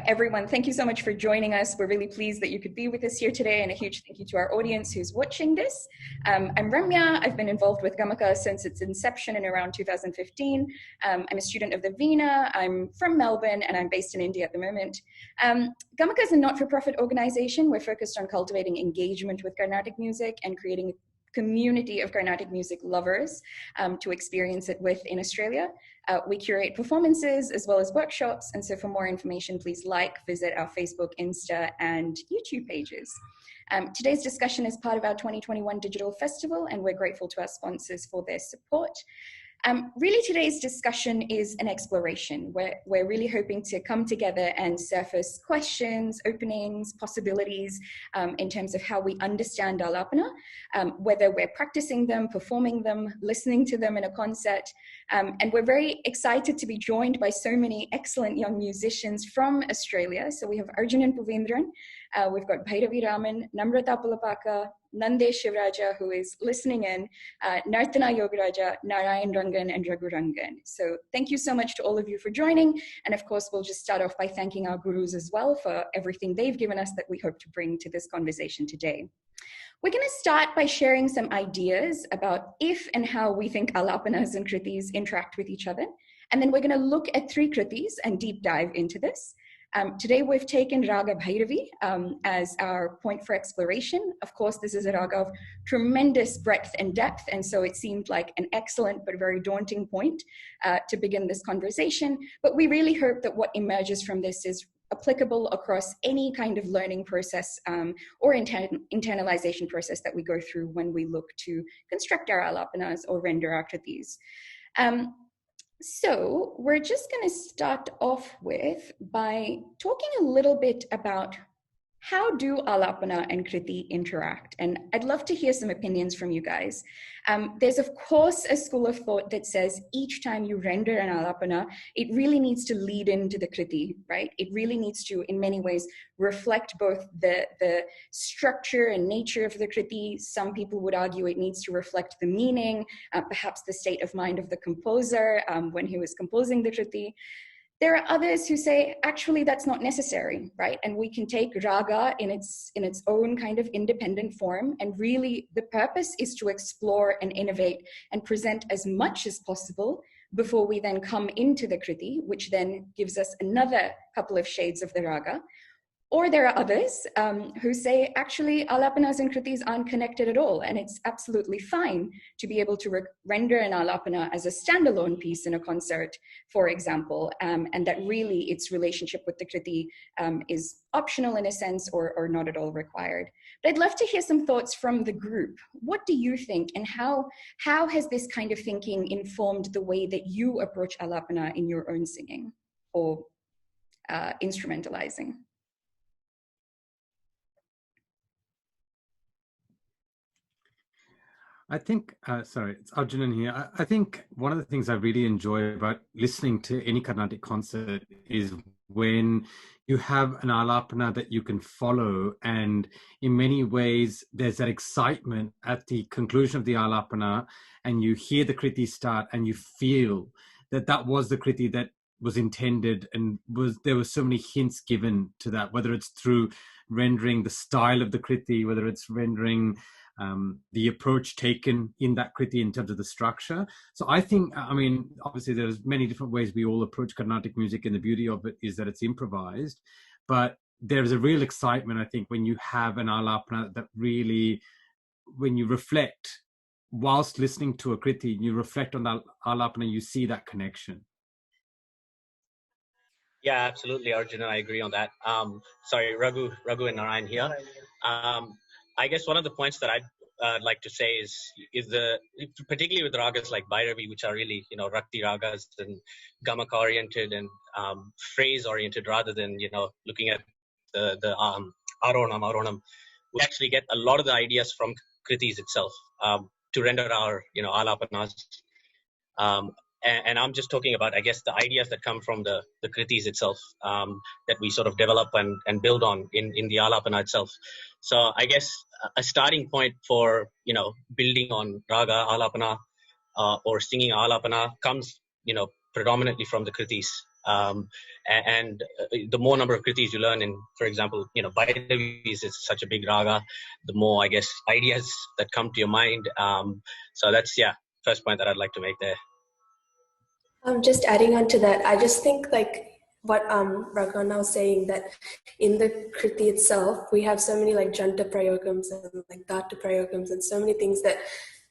Everyone, thank you so much for joining us. We're really pleased that you could be with us here today, and a huge thank you to our audience who's watching this. I'm Ramya. I've been involved with Gamaka since its inception in around 2015. I'm a student of the Veena. I'm from Melbourne, and I'm based in India at the moment. Gamaka is a not-for-profit organization. We're focused on cultivating engagement with Carnatic music and creating a community of Carnatic music lovers to experience it with in Australia. We curate performances as well as workshops, and so for more information, please visit our Facebook, Insta, and YouTube pages. Today's discussion is part of our 2021 Digital Festival, and we're grateful to our sponsors for their support. Really, today's discussion is an exploration. We're really hoping to come together and surface questions, openings, possibilities in terms of how we understand ālāpana, whether we're practicing them, performing them, listening to them in a concert. And we're very excited to be joined by so many excellent young musicians from Australia. So we have Arjunan Puveendran, we've got Bhairavi Raman, Namrata Pulapaka, Yogarajah, who is listening in, Narthana Yogarajah, Narayan, Rangan, and Raghu Rangan. So thank you so much to all of you for joining. And of course, we'll just start off by thanking our gurus as well for everything they've given us that we hope to bring to this conversation today. We're going to start by sharing some ideas about if and how we think ālāpanas and kritis interact with each other. And then we're going to look at 3 kritis and deep dive into this. Today we've taken Raga Bhairavi as our point for exploration. Of course, this is a raga of tremendous breadth and depth, and so it seemed like an excellent but very daunting point to begin this conversation. But we really hope that what emerges from this is applicable across any kind of learning process or internalization process that we go through when we look to construct our ālāpanas or render our kritis. So we're just going to start off by talking a little bit about how do ālāpana and kriti interact? And I'd love to hear some opinions from you guys. There's of course a school of thought that says each time you render an ālāpana, it really needs to lead into the kriti, right? It really needs to, in many ways, reflect both the structure and nature of the kriti. Some people would argue it needs to reflect the meaning, perhaps the state of mind of the composer when he was composing the kriti. There are others who say, actually, that's not necessary, right? And we can take raga in its own kind of independent form. And really, the purpose is to explore and innovate and present as much as possible before we then come into the kriti, which then gives us another couple of shades of the raga. Or there are others who say, actually, ālāpanas and kritis aren't connected at all, and it's absolutely fine to be able to render an ālāpana as a standalone piece in a concert, for example, and that really its relationship with the kriti is optional in a sense or not at all required. But I'd love to hear some thoughts from the group. What do you think, and how has this kind of thinking informed the way that you approach ālāpana in your own singing or instrumentalizing? I think, sorry, it's Arjunan here. I think one of the things I really enjoy about listening to any Carnatic concert is when you have an ālāpana that you can follow, and in many ways there's that excitement at the conclusion of the ālāpana, and you hear the kriti start and you feel that that was the kriti that was intended, and there were so many hints given to that, whether it's through rendering the style of the kriti, whether it's rendering the approach taken in that kriti in terms of the structure. So I think, I mean, obviously there's many different ways we all approach Carnatic music, and the beauty of it is that it's improvised, but there's a real excitement, I think, when you have an ālāpana that really, when you reflect, whilst listening to a kriti, you reflect on that ālāpana, you see that connection. Yeah, absolutely, Arjuna, I agree on that. Sorry, Raghu and Narayan here. I guess one of the points that I'd like to say is particularly with ragas like Bhairavi, which are really, Rakti ragas and Gamaka oriented and phrase oriented rather than, looking at the Aronam. We actually get a lot of the ideas from kritis itself to render our, ālāpanas. And I'm just talking about, I guess, the ideas that come from the kritis itself that we sort of develop and build on in the ālāpana itself. So I guess a starting point for, building on raga ālāpana or singing ālāpana comes, predominantly from the kritis. The more number of kritis you learn in, for example, Bhairavi is such a big raga, the more, I guess, ideas that come to your mind. So that's, first point that I'd like to make there. Just adding on to that, I just think like what Rangan was saying, that in the kriti itself, we have so many like janta prayogams and like dhatu prayogams and so many things that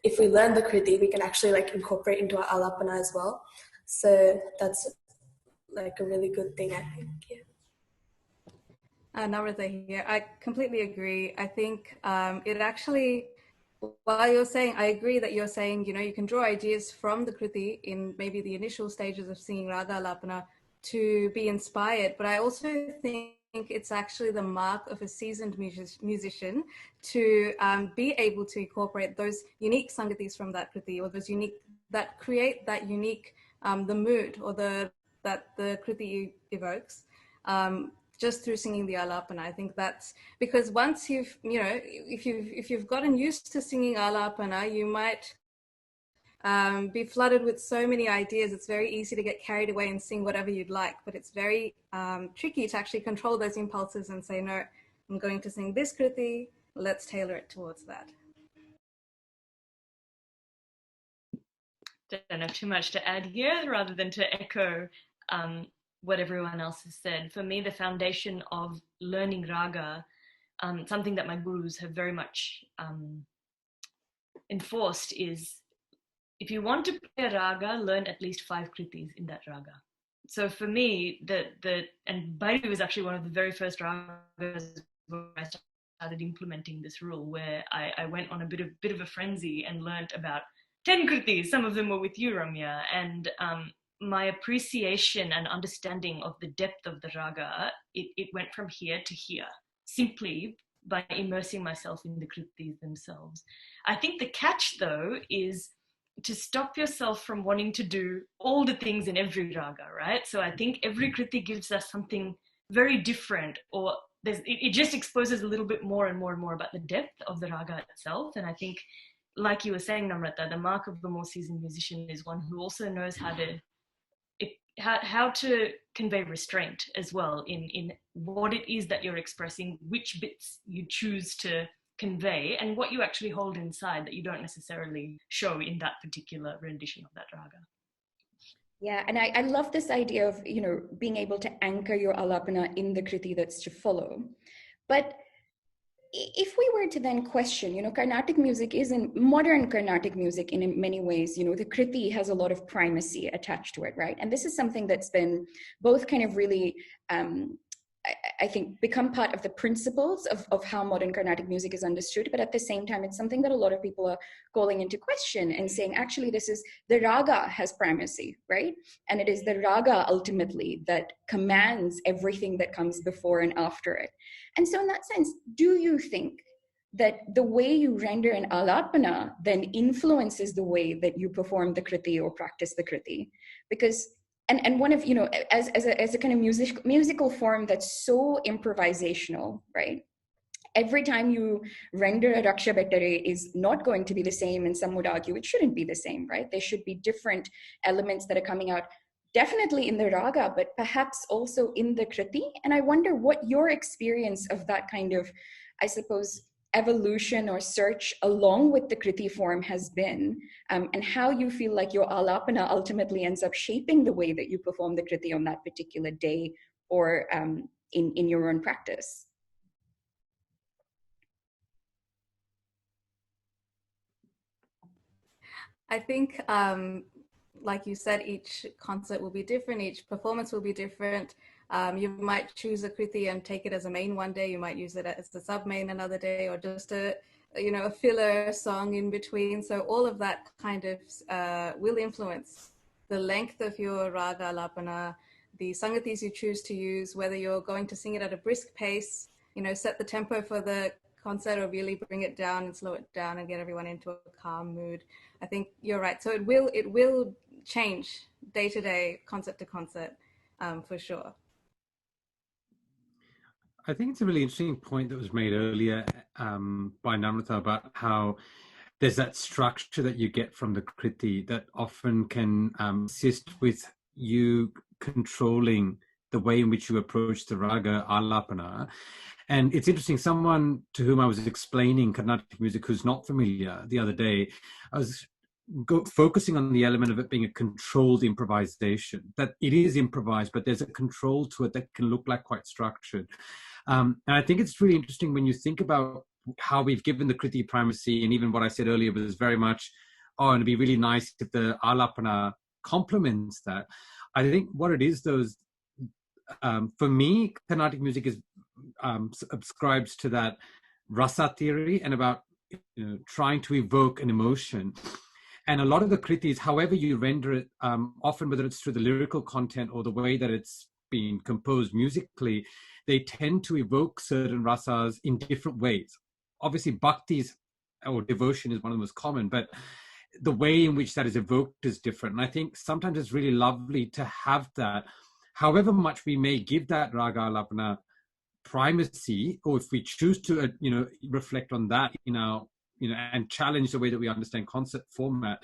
if we learn the kriti, we can actually like incorporate into our ālāpana as well. So that's like a really good thing, I think. Yeah. Namrata here. I completely agree. I think it actually, while you're saying, I agree that you're saying, you can draw ideas from the kriti in maybe the initial stages of singing raga ālāpana to be inspired, but I also think it's actually the mark of a seasoned musician to be able to incorporate those unique sangatis from that kriti, or those unique, that create that unique, the mood or that the kriti evokes, just through singing the ālāpana. I think that's because once you've, if you've gotten used to singing ālāpana, you might be flooded with so many ideas. It's very easy to get carried away and sing whatever you'd like, but it's very tricky to actually control those impulses and say, no, I'm going to sing this kriti, let's tailor it towards that. Don't have too much to add here, rather than to echo what everyone else has said. For me, the foundation of learning raga, something that my gurus have very much enforced, is if you want to play a raga, learn at least 5 kritis in that raga. So for me, and Bhairavi was actually one of the very first ragas where I started implementing this rule, where I went on a bit of a frenzy and learned about 10 kritis. Some of them were with you, Ramya, and my appreciation and understanding of the depth of the raga, it went from here to here, simply by immersing myself in the kritis themselves. I think the catch, though, is to stop yourself from wanting to do all the things in every raga, right? So I think every kriti gives us something very different, or it just exposes a little bit more and more and more about the depth of the raga itself. And I think, like you were saying, Namrata, the mark of the more seasoned musician is one who also knows how to convey restraint as well in what it is that you're expressing, which bits you choose to convey, and what you actually hold inside that you don't necessarily show in that particular rendition of that raga. Yeah, and I love this idea of, being able to anchor your ālāpana in the kriti that's to follow. But if we were to then question, Carnatic music modern Carnatic music in many ways, the kriti has a lot of primacy attached to it, right? And this is something that's been both kind of really, I think, become part of the principles of how modern Carnatic music is understood, but at the same time, it's something that a lot of people are calling into question and saying, actually, the raga has primacy, right? And it is the raga ultimately that commands everything that comes before and after it. And so in that sense, do you think that the way you render an ālāpana then influences the way that you perform the kriti or practice the kriti? Because and one of, as a kind of musical form that's so improvisational, right? Every time you render a raksha betare is not going to be the same, and some would argue it shouldn't be the same, right? There should be different elements that are coming out, definitely in the raga, but perhaps also in the kriti. And I wonder what your experience of that kind of, I suppose, evolution or search along with the kriti form has been, and how you feel like your ālāpana ultimately ends up shaping the way that you perform the kriti on that particular day or in your own practice. I think, like you said, each concert will be different, each performance will be different. You might choose a kriti and take it as a main one day, you might use it as a sub-main another day, or just a filler song in between. So all of that kind of will influence the length of your raga ālāpana, the sangatis you choose to use, whether you're going to sing it at a brisk pace, set the tempo for the concert, or really bring it down and slow it down and get everyone into a calm mood. I think you're right. So it will change day to day, concert to concert, for sure. I think it's a really interesting point that was made earlier by Namrata about how there's that structure that you get from the kriti that often can assist with you controlling the way in which you approach the raga ālāpana. And it's interesting, someone to whom I was explaining Carnatic music who's not familiar the other day, I was focusing on the element of it being a controlled improvisation, that it is improvised, but there's a control to it that can look like quite structured. And I think it's really interesting when you think about how we've given the kriti primacy, and even what I said earlier was very much, oh, and it'd be really nice if the ālāpana complements that. I think what it is, though, is, for me, Carnatic music is subscribes to that rasa theory and about trying to evoke an emotion. And a lot of the kritis, however you render it, often whether it's through the lyrical content or the way that it's being composed musically, they tend to evoke certain rasas in different ways. Obviously, bhaktis or devotion is one of the most common, but the way in which that is evoked is different. And I think sometimes it's really lovely to have that, however much we may give that raga ālāpana primacy, or if we choose to, reflect on that, and challenge the way that we understand concert format.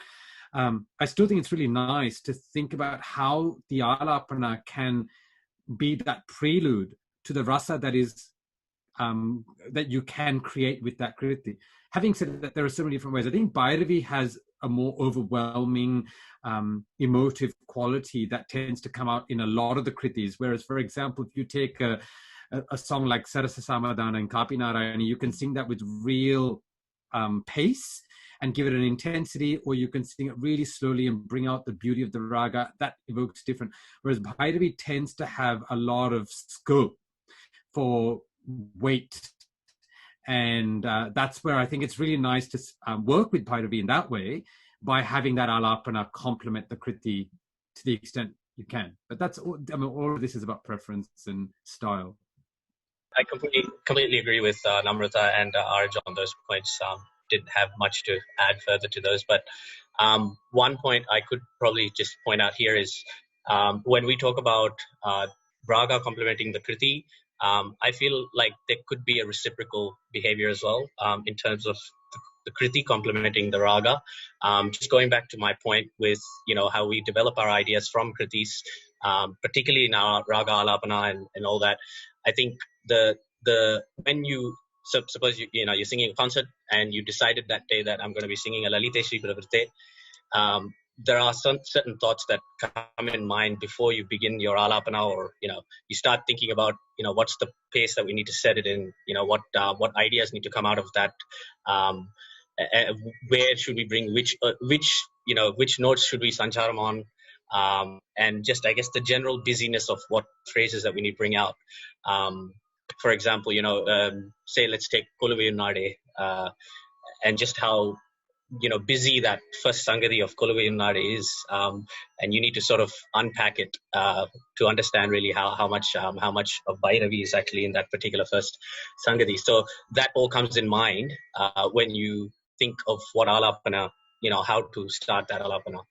I still think it's really nice to think about how the ālāpana can be that prelude to the rasa that is that you can create with that kriti. Having said that, there are so many different ways. I think Bhairavi has a more overwhelming emotive quality that tends to come out in a lot of the kritis. Whereas, for example, if you take a song like Sarasa Samadhana and Kapi Narayani, you can sing that with real pace and give it an intensity, or you can sing it really slowly and bring out the beauty of the raga. That evokes different. Whereas Bhairavi tends to have a lot of scope for weight. And that's where I think it's really nice to work with Bhairavi in that way, by having that ālāpana complement the kriti to the extent you can. But that's all, all of this is about preference and style. I completely agree with Namrata and Arjunan on those points. Didn't have much to add further to those, but one point I could probably just point out here is when we talk about raga complementing the kriti, I feel like there could be a reciprocal behavior as well in terms of the kriti complementing the raga. Just going back to my point with how we develop our ideas from kritis, particularly in our raga ālāpana and all that. I think when you suppose you're singing a concert and you decided that day that I'm going to be singing a Laliteshri Pravrite, there are some certain thoughts that come in mind before you begin your ālāpana, or you start thinking about what's the pace that we need to set it in, what ideas need to come out of that, where should we bring which notes should we sancharam on, and just I guess the general busyness of what phrases that we need to bring out. For example, say let's take Puveendran, and just how busy that first sangadi of Puveendran is, and you need to sort of unpack it to understand really how much of Bhairavi is actually in that particular first sangadi. So that all comes in mind when you think of what ālāpana, how to start that ālāpana.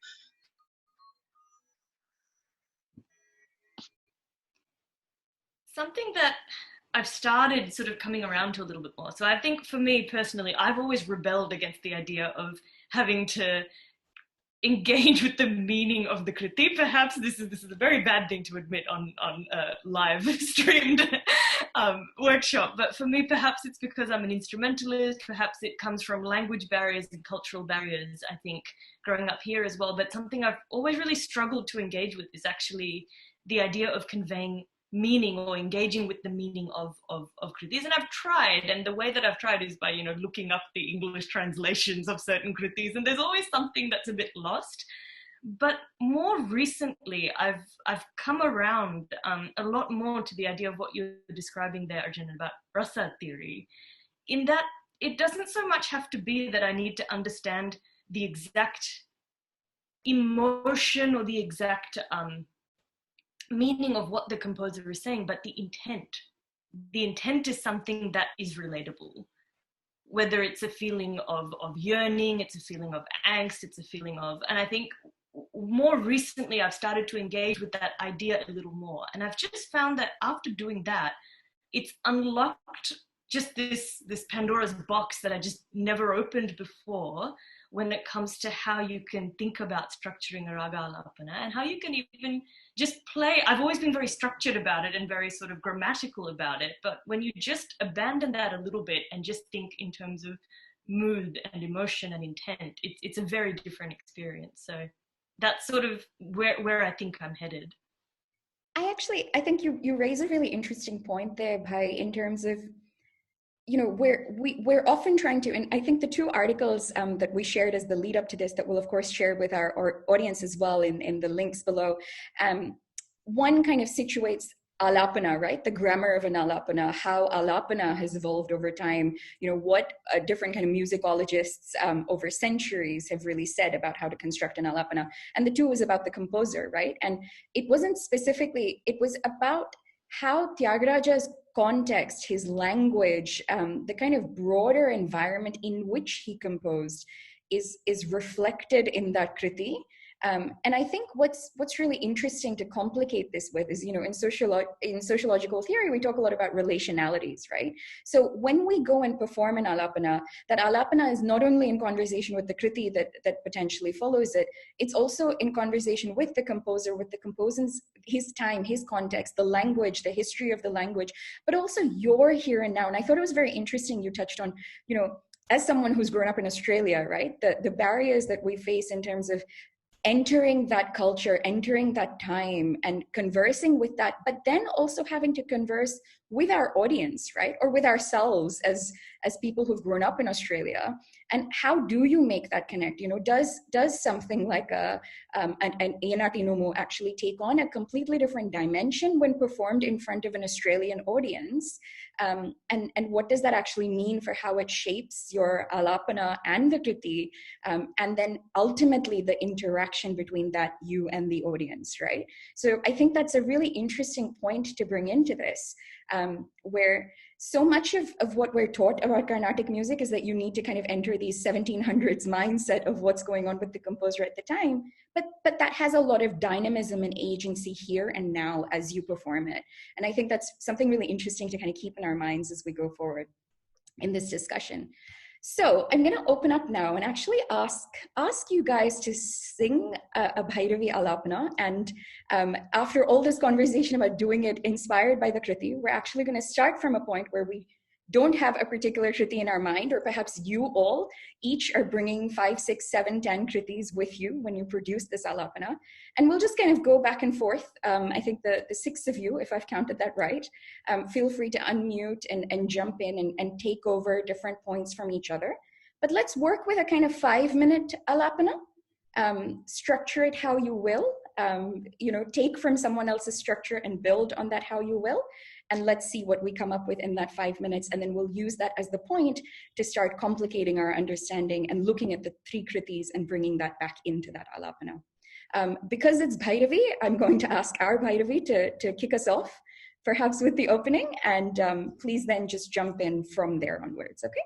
Something that I've started sort of coming around to a little bit more. So I think for me personally, I've always rebelled against the idea of having to engage with the meaning of the kriti. Perhaps this is a very bad thing to admit on a live streamed workshop. But for me, perhaps it's because I'm an instrumentalist. Perhaps it comes from language barriers and cultural barriers, I think, growing up here as well. But something I've always really struggled to engage with is actually the idea of conveying meaning or engaging with the meaning of kritis. And I've tried, and the way that I've tried is by looking up the English translations of certain kritis, and there's always something that's a bit lost. But more recently I've come around a lot more to the idea of what you're describing there, Arjunan, about rasa theory, in that it doesn't so much have to be that I need to understand the exact emotion or the exact meaning of what the composer is saying, but the intent. The intent is something that is relatable. Whether it's a feeling of yearning, it's a feeling of angst, it's a feeling of, and I think more recently I've started to engage with that idea a little more. And I've just found that after doing that, it's unlocked just this Pandora's box that I just never opened before, when it comes to how you can think about structuring a raga alapana and how you can even just play. I've always been very structured about it and very sort of grammatical about it, but when you just abandon that a little bit and just think in terms of mood and emotion and intent, it's a very different experience. So that's sort of where I think I'm headed. I think you raise a really interesting point there, Bhai, in terms of, you know, we're often trying to, and I think the two articles that we shared as the lead up to this, that we'll of course share with our audience as well in the links below, one kind of situates ālāpana, right? The grammar of an ālāpana, how ālāpana has evolved over time, you know, what different kind of musicologists over centuries have really said about how to construct an ālāpana. And the two was about the composer, right? And it wasn't specifically, it was about how Tyagaraja's context, his language, the kind of broader environment in which he composed is reflected in that kriti. And I think what's really interesting to complicate this with is, you know, in sociological theory, we talk a lot about relationalities, right? So when we go and perform an ālāpana, that ālāpana is not only in conversation with the kriti that potentially follows it, it's also in conversation with the composer, with the composer's, his time, his context, the language, the history of the language, but also your here and now. And I thought it was very interesting you touched on, you know, as someone who's grown up in Australia, right, the barriers that we face in terms of entering that culture, entering that time and conversing with that, but then also having to converse with our audience, right? Or with ourselves as people who've grown up in Australia. And how do you make that connect? You know, does something like an Enati Nomo actually take on a completely different dimension when performed in front of an Australian audience? And what does that actually mean for how it shapes your ālāpana and the kriti, and then ultimately the interaction between that you and the audience, right? So I think that's a really interesting point to bring into this, where so much of what we're taught about Carnatic music is that you need to kind of enter these 1700s mindset of what's going on with the composer at the time, but that has a lot of dynamism and agency here and now as you perform it. And I think that's something really interesting to kind of keep in our minds as we go forward in this discussion. So I'm going to open up now and actually ask you guys to sing a Bhairavi ālāpana. And after all this conversation about doing it inspired by the kriti, we're actually going to start from a point where we don't have a particular kriti in our mind, or perhaps you all each are bringing 5, 6, 7, 10 kritis with you when you produce this ālāpana. And we'll just kind of go back and forth. I think the 6 of you, if I've counted that right, feel free to unmute and jump in and take over different points from each other. But let's work with a kind of 5-minute ālāpana. Structure it how you will. You know, take from someone else's structure and build on that how you will. And let's see what we come up with in that 5 minutes. And then we'll use that as the point to start complicating our understanding and looking at the 3 kritis and bringing that back into that ālāpana. Because it's Bhairavi, I'm going to ask our Bhairavi to kick us off, perhaps with the opening, and please then just jump in from there onwards, okay?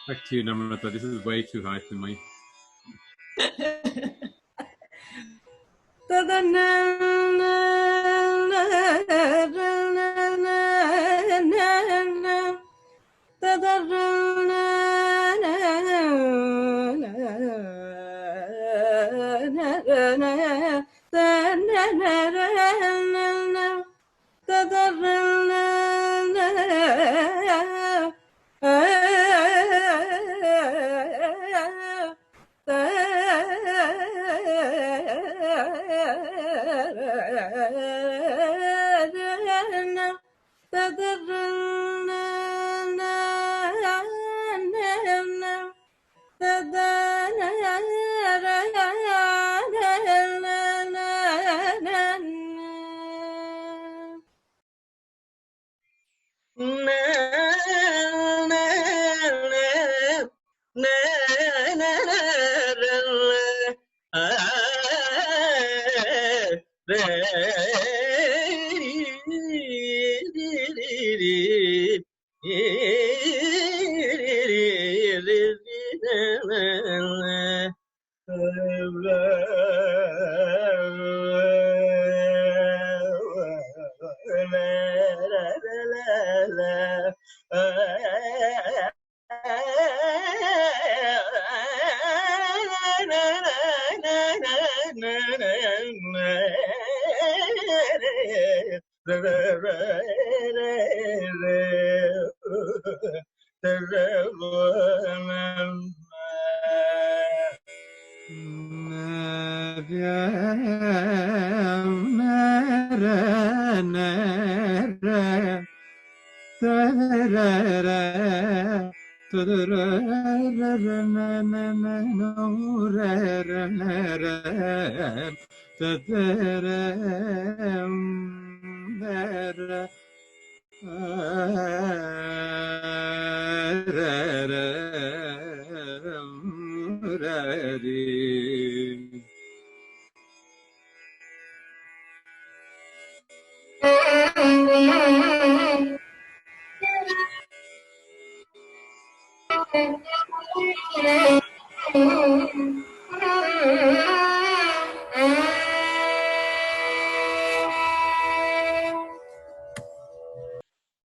Back to you, Namrata. This is way too high for me.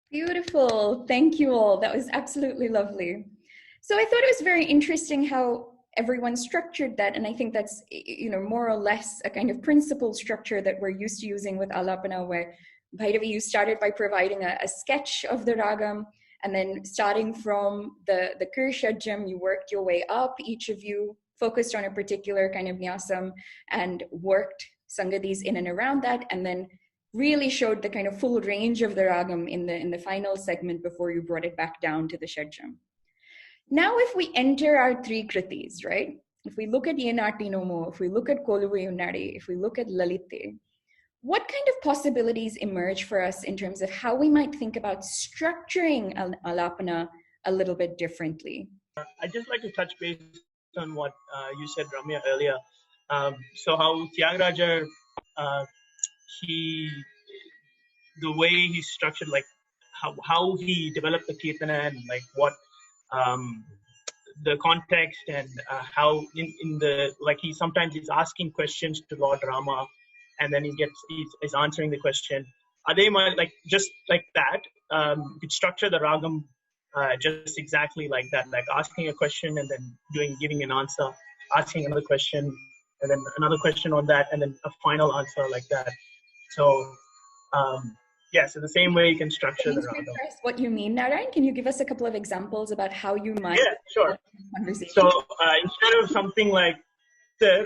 Beautiful. Thank you all. That was absolutely lovely. So I thought it was very interesting how everyone structured that. And I think that's, you know, more or less a kind of principled structure that we're used to using with Alapana, where Bhairavi, you started by providing a sketch of the ragam, and then starting from the Kirshajam, you worked your way up. Each of you focused on a particular kind of nyasam and worked sangadis in and around that, and then really showed the kind of full range of the ragam in the final segment before you brought it back down to the Shadjam. Now, if we enter our three kritis, right? If we look at Yenati Nomo, if we look at Koluvu Yunari, if we look at Lalite, what kind of possibilities emerge for us in terms of how we might think about structuring Alapana a little bit differently? I'd just like to touch base on what you said, Ramya, earlier. So how Yogarajah, the way he structured, like how he developed the kirtana and like what the context and how in the, like he sometimes is asking questions to Lord Rama, and then he's answering the question. Are they like just like that? You could structure the ragam just exactly like that, like asking a question and then giving an answer, asking another question and then another question on that, and then a final answer like that. So yeah, so the same way you can structure the ragam. What you mean, Narayan? Can you give us a couple of examples about how you might? Yeah, sure. So instead of something like so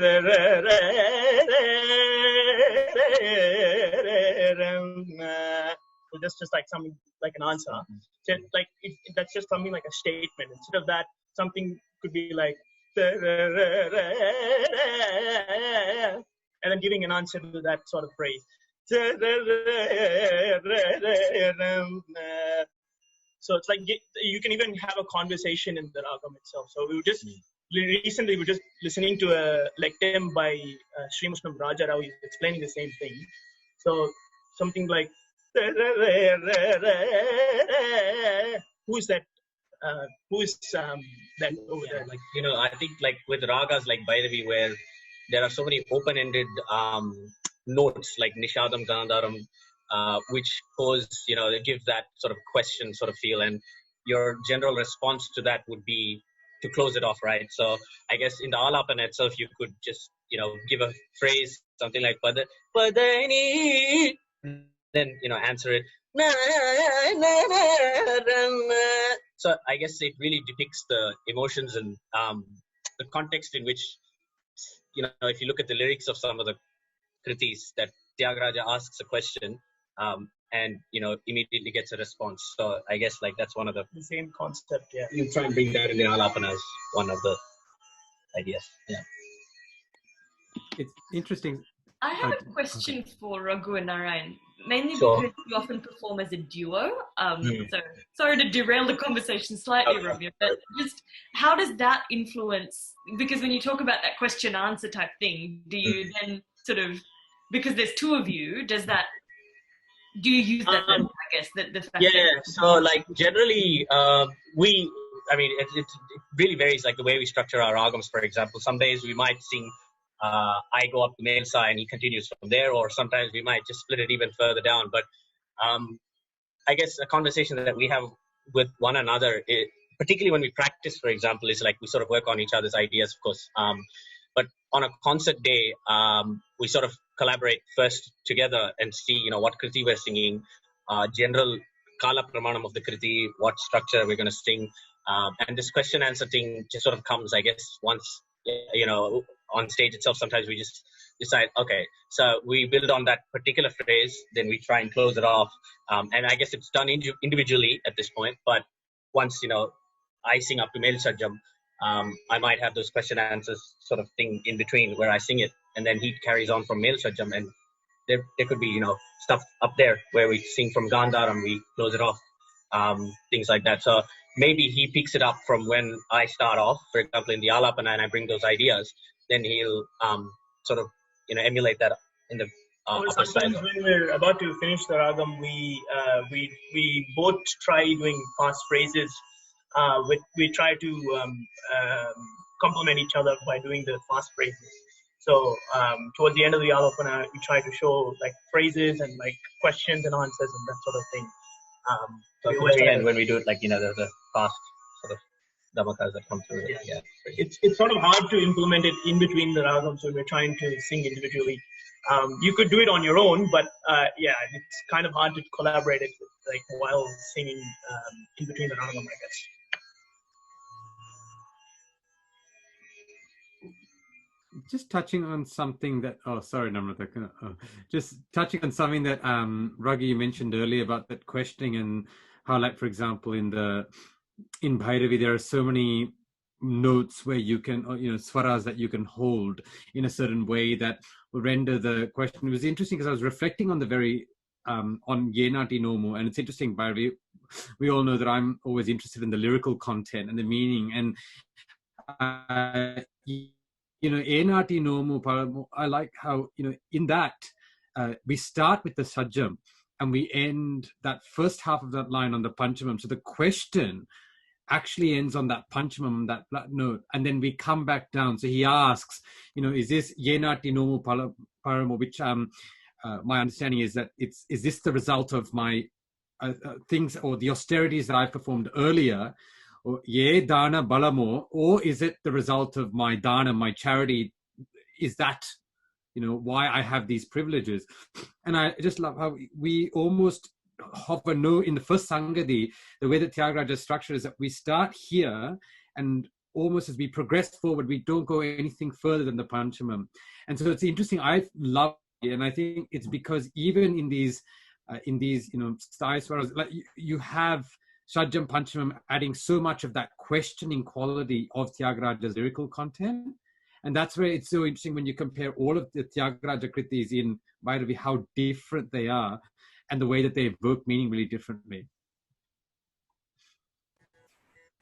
that's just like something like an answer. So like that's just something like a statement. Instead of that, something could be like and then giving an answer to that sort of phrase. So it's like you can even have a conversation in the ragam itself. So we were just recently we were just listening to a lecture by Sri Muslim Raja Rao. He's explaining the same thing. So something like who is that? Who is that over there? Like, you know, I think like with ragas like Bhairavi, where there are so many open-ended notes like Nishadam, Ganadharam, which pose, you know, they give that sort of question sort of feel, and your general response to that would be to close it off, right? So I guess in the ālāpana itself, you could just, you know, give a phrase, something like Padani, then, you know, answer it. So I guess it really depicts the emotions and the context in which, you know, if you look at the lyrics of some of the kritis, that Yogarajah asks a question and, you know, immediately gets a response. So I guess like that's one of the same concept. Yeah, you try and bring that in the ālāpanas, one of the ideas. Yeah, it's interesting. I have a question for Raghu and Narayan, mainly Sure. because you often perform as a duo. So sorry to derail the conversation slightly, Ramya, but just how does that influence? Because when you talk about that question answer type thing, do you then sort of, because there's two of you, do you use that then, I guess, the fact that So like generally it really varies, like the way we structure our ragams. For example, some days we might sing I go up the male side and he continues from there, or sometimes we might just split it even further down. But I guess a conversation that we have with one another, particularly when we practice, for example, is like we sort of work on each other's ideas, of course. But on a concert day, we sort of collaborate first together and see, what kriti we're singing, general kala pramanam of the kriti, what structure we're going to sing. And this question answer thing just sort of comes, I guess, once, on stage itself. Sometimes we just decide, okay, so we build on that particular phrase, then we try and close it off. And I guess it's done individually at this point. But once, I sing up to male sajam, I might have those question answers sort of thing in between where I sing it, and then he carries on from male sajam, and there could be, stuff up there where we sing from Gandhar and we close it off, things like that. So maybe he picks it up from when I start off, for example, in the ālāpana, and I bring those ideas, then he'll sort of, emulate that in the upper sometimes side. when we're about to finish the ragam, we both try doing fast phrases. We try to complement each other by doing the fast phrases. So towards the end of the ālāpana, we try to show like phrases and like questions and answers and that sort of thing. So towards the end, when we do it, like, there's a fast sort of damakas that come through. Yeah. It's sort of hard to implement it in between the ragams when we're trying to sing individually. You could do it on your own, but it's kind of hard to collaborate it like while singing in between the ragam, I guess. Just touching on something that, sorry, Namrata, just touching on something that Raghu, you mentioned earlier about that questioning, and how, like, for example, in Bhairavi, there are so many notes where you can, swaras that you can hold in a certain way that will render the question. It was interesting because I was reflecting on the very, on Yenati Nomu, and it's interesting, Bhairavi, we all know that I'm always interested in the lyrical content and the meaning, and Enati Nomu, I like how, in that, we start with the sajam and we end that first half of that line on the panchamam. So the question actually ends on that panchamam, that note, and then we come back down. So he asks, is this Yenati Nomu Paramo, which my understanding is that is this the result of my things or the austerities that I performed earlier? Or ye dana balamo, or is it the result of my dana, my charity? Is that, why I have these privileges? And I just love how we almost hover in the first Sangadi, the way that Yogarajah structure is that we start here, and almost as we progress forward, we don't go anything further than the Panchamam. And so it's interesting. I love it, and I think it's because even in these styles, like you have Shadjam Panchamam adding so much of that questioning quality of Yogarajah's lyrical content. And that's where it's so interesting when you compare all of the Yogarajah kritis in Bhairavi, how different they are and the way that they evoke meaning really differently.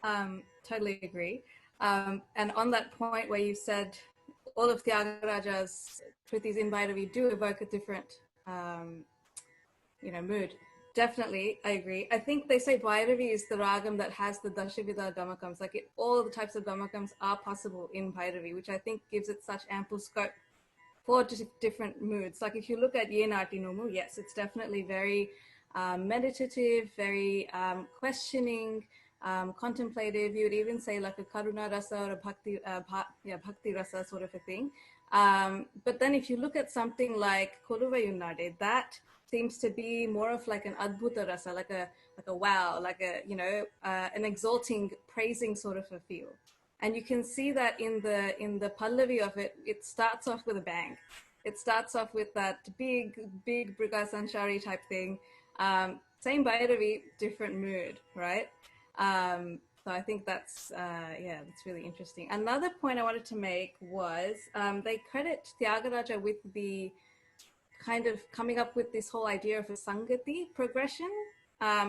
Totally agree. And on that point where you said all of Yogarajah's kritis in Bhairavi do evoke a different mood. Definitely, I agree. I think they say Bhairavi is the ragam that has the Dashavida gamakams. Like all the types of gamakams are possible in Bhairavi, which I think gives it such ample scope for different moods. Like if you look at Yenati Nomu, yes, it's definitely very meditative, very questioning, contemplative. You would even say like a Karuna Rasa or a Bhakti Rasa sort of a thing. But then if you look at something like Koluvayunade, that seems to be more of like an adbhuta rasa, like a wow, like an exalting, praising sort of a feel. And you can see that in the pallavi of it, it starts off with a bang. It starts off with that big Briga Sanchari type thing. Same Bhairavi, different mood, right? So I think that's really interesting. Another point I wanted to make was they credit Yogarajah with the kind of coming up with this whole idea of a Sangati progression.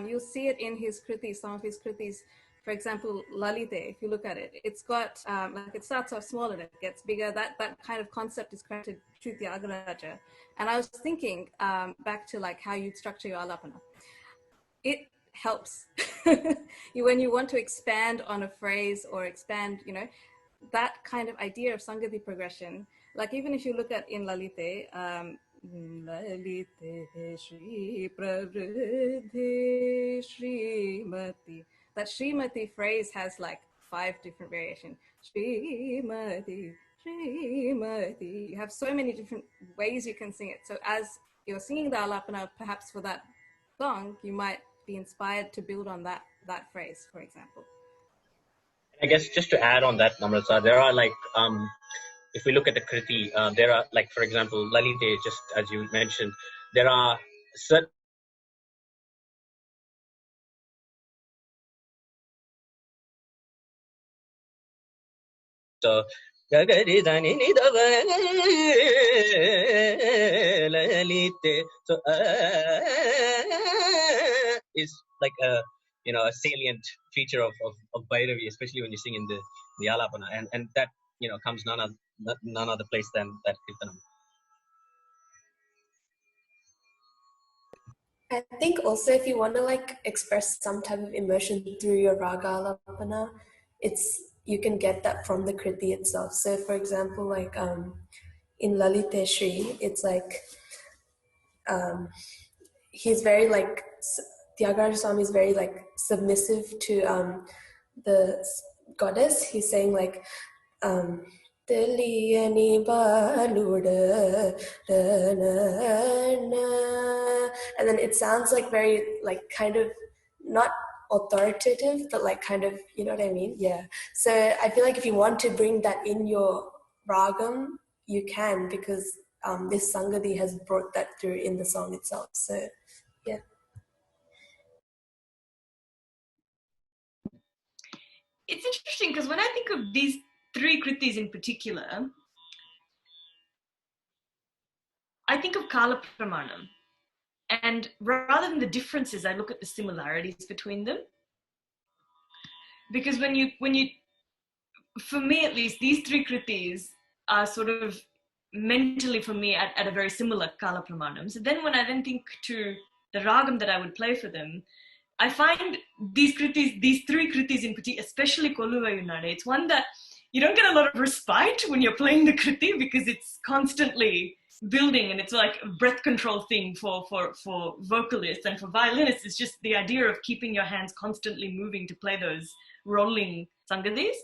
You'll see it in his kritis, some of his kritis. For example, Lalite, if you look at it, it's got, like it starts off small and it gets bigger. That kind of concept is created through the Yogarajah. And I was thinking back to like how you'd structure your ālāpana. It helps when you want to expand on a phrase or expand, you know, that kind of idea of Sangati progression. Like even if you look at in Lalite, Lalite Shri Pravriddhi Shrimati. That Shrimati phrase has like 5 different variations. Shrimati, Shrimati. You have so many different ways you can sing it. So as you're singing the ālāpana, perhaps for that song, you might be inspired to build on that phrase, for example. I guess just to add on that, Namrata, there are like, if we look at the kriti, there are like, for example, Lalite, just as you mentioned, there are certain so Lalite. So is like a, you know, a salient feature of Bhairavi, especially when you sing in the ālāpana, and that, you know, comes none other place than that kirtanam. I think also if you want to like express some type of emotion through your raga ālāpana, you can get that from the kriti itself. So for example, like in Lalite Shri, it's like he's very like, Tyagaraja Swami is very like submissive to the goddess. He's saying like Teliyani baluda, and then it sounds like very like kind of not authoritative, but like kind of, you know what I mean? Yeah. So I feel like if you want to bring that in your ragam, you can, because this Sangati has brought that through in the song itself. So yeah. It's interesting because when I think of these 3 kritis in particular, I think of Kala Pramanam. And rather than the differences, I look at the similarities between them. Because when you, for me at least, these 3 kritis are sort of mentally for me at a very similar Kala Pramanam. So then when I then think to the ragam that I would play for them, I find these 3 kritis in particular, especially Koluvayunade, it's one that you don't get a lot of respite when you're playing the kriti because it's constantly building, and it's like a breath control thing for vocalists, and for violinists it's just the idea of keeping your hands constantly moving to play those rolling sangadis.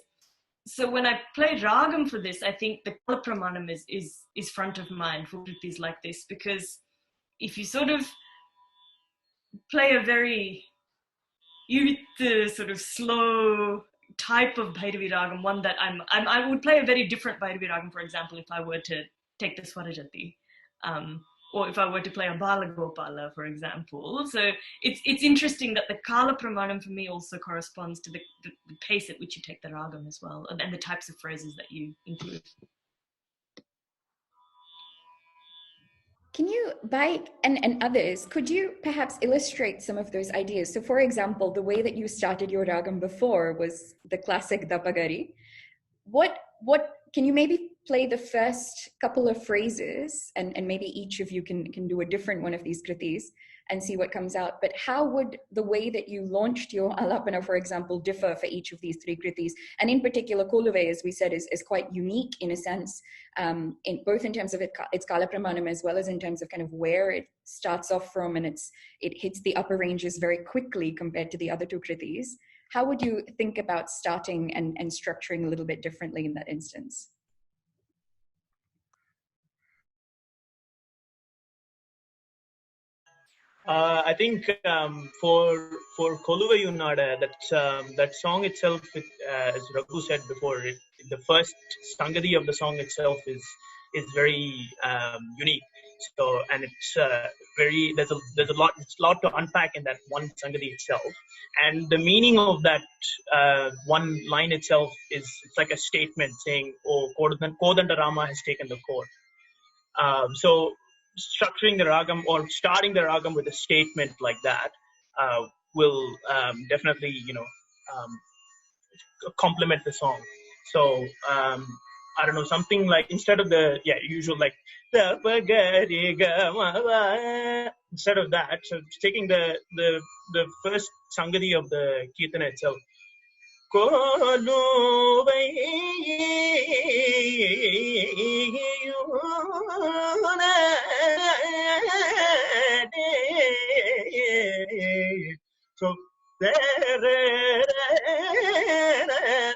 So when I play ragam for this, I think the Kala Pramanam is front of mind for kritis like this, because if you sort of play a very sort of slow type of Bhairavi ragam, one that I would play a very different Bhairavi ragam, for example, if I were to take the Swarajati, or if I were to play a Balagopala, for example. So it's interesting that the Kala Pramanam for me also corresponds to the pace at which you take the ragam as well, and the types of phrases that you include. Can you, and others, could you perhaps illustrate some of those ideas? So for example, the way that you started your ragam before was the classic Dapagari. What can you maybe play the first couple of phrases, and maybe each of you can do a different one of these kritis and see what comes out. But how would the way that you launched your ālāpana, for example, differ for each of these 3 kritis? And in particular, Koluve, as we said, is quite unique in a sense, in both in terms of its Kala Pramanam as well as in terms of kind of where it starts off from, and it hits the upper ranges very quickly compared to the other 2 kritis. How would you think about starting and structuring a little bit differently in that instance? I think for Koluvayunada, that song itself, as Raghu said before, the first Sangati of the song itself is very unique. So, and it's there's a lot to unpack in that one Sangati itself, and the meaning of that one line itself it's like a statement saying, "Oh, Kodanda Rama has taken the court." So structuring the ragam or starting the ragam with a statement like that will definitely, complement the song. So I don't know, something like instead of the usual like instead of that, so taking the first sangadi of the kirtana itself.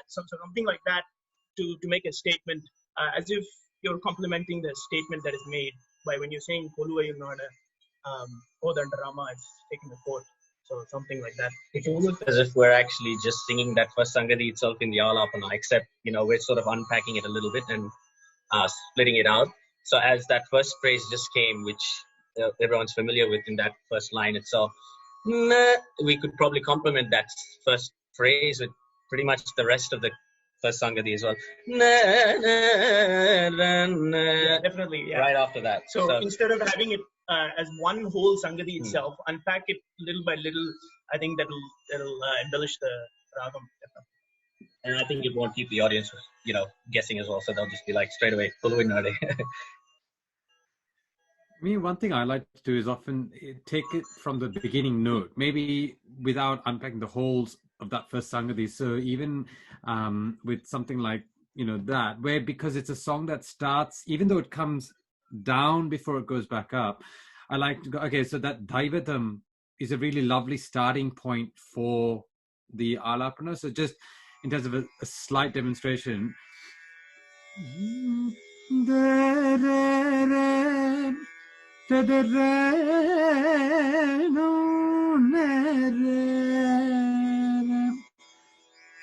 So something like that to make a statement, as if you're complementing the statement that is made by when you're saying Poluvayunada, Rama is taking the court. So something like that. It's almost as if we're actually just singing that first sangadi itself in the ālāpana, except we're sort of unpacking it a little bit and splitting it out. So as that first phrase just came, which everyone's familiar with in that first line itself, we could probably complement that first phrase with pretty much the rest of the first sangadi as well. Definitely, yeah. Right after that. So instead of having it as one whole sangadi itself, unpack it little by little. I think that'll embellish the ragam. And I think it won't keep the audience, guessing as well. So they'll just be like straight away, Puveendran. One thing I like to do is often take it from the beginning note, maybe without unpacking the wholes of that first sangadi. So even with something like, that, where because it's a song that starts, even though it comes down before it goes back up, I like to go, okay, so that Daivatam is a really lovely starting point for the ālāpana. So just in terms of a slight demonstration.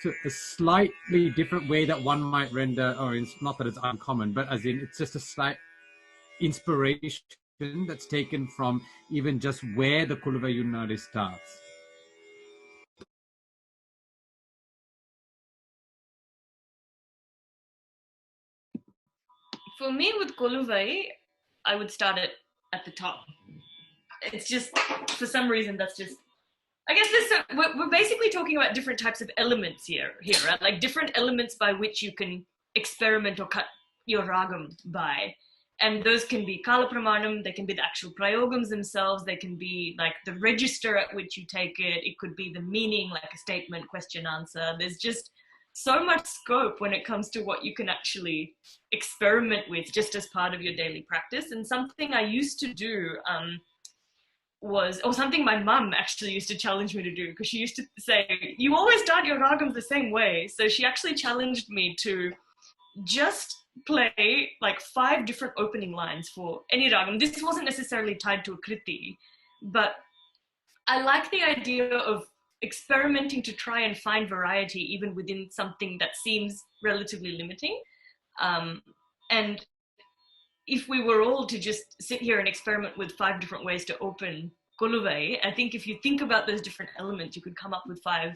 So a slightly different way that one might render, or it's not that it's uncommon, but as in it's just a slight inspiration that's taken from even just where the Pulavayunadi starts. For me with Koluvai, I would start it at the top. It's just, for some reason, that's just, I guess we're basically talking about different types of elements here, right? Like different elements by which you can experiment or cut your ragam by. And those can be kala pramanam, they can be the actual prayogams themselves, they can be like the register at which you take it could be the meaning, like a statement, question, answer. There's just so much scope when it comes to what you can actually experiment with just as part of your daily practice. And something I used to do something my mum actually used to challenge me to do, because she used to say, you always start your ragams the same way. So she actually challenged me to just play like 5 different opening lines for any ragam. This wasn't necessarily tied to a kriti, but I like the idea of experimenting to try and find variety even within something that seems relatively limiting. And if we were all to just sit here and experiment with 5 different ways to open Koluvai, I think if you think about those different elements, you could come up with five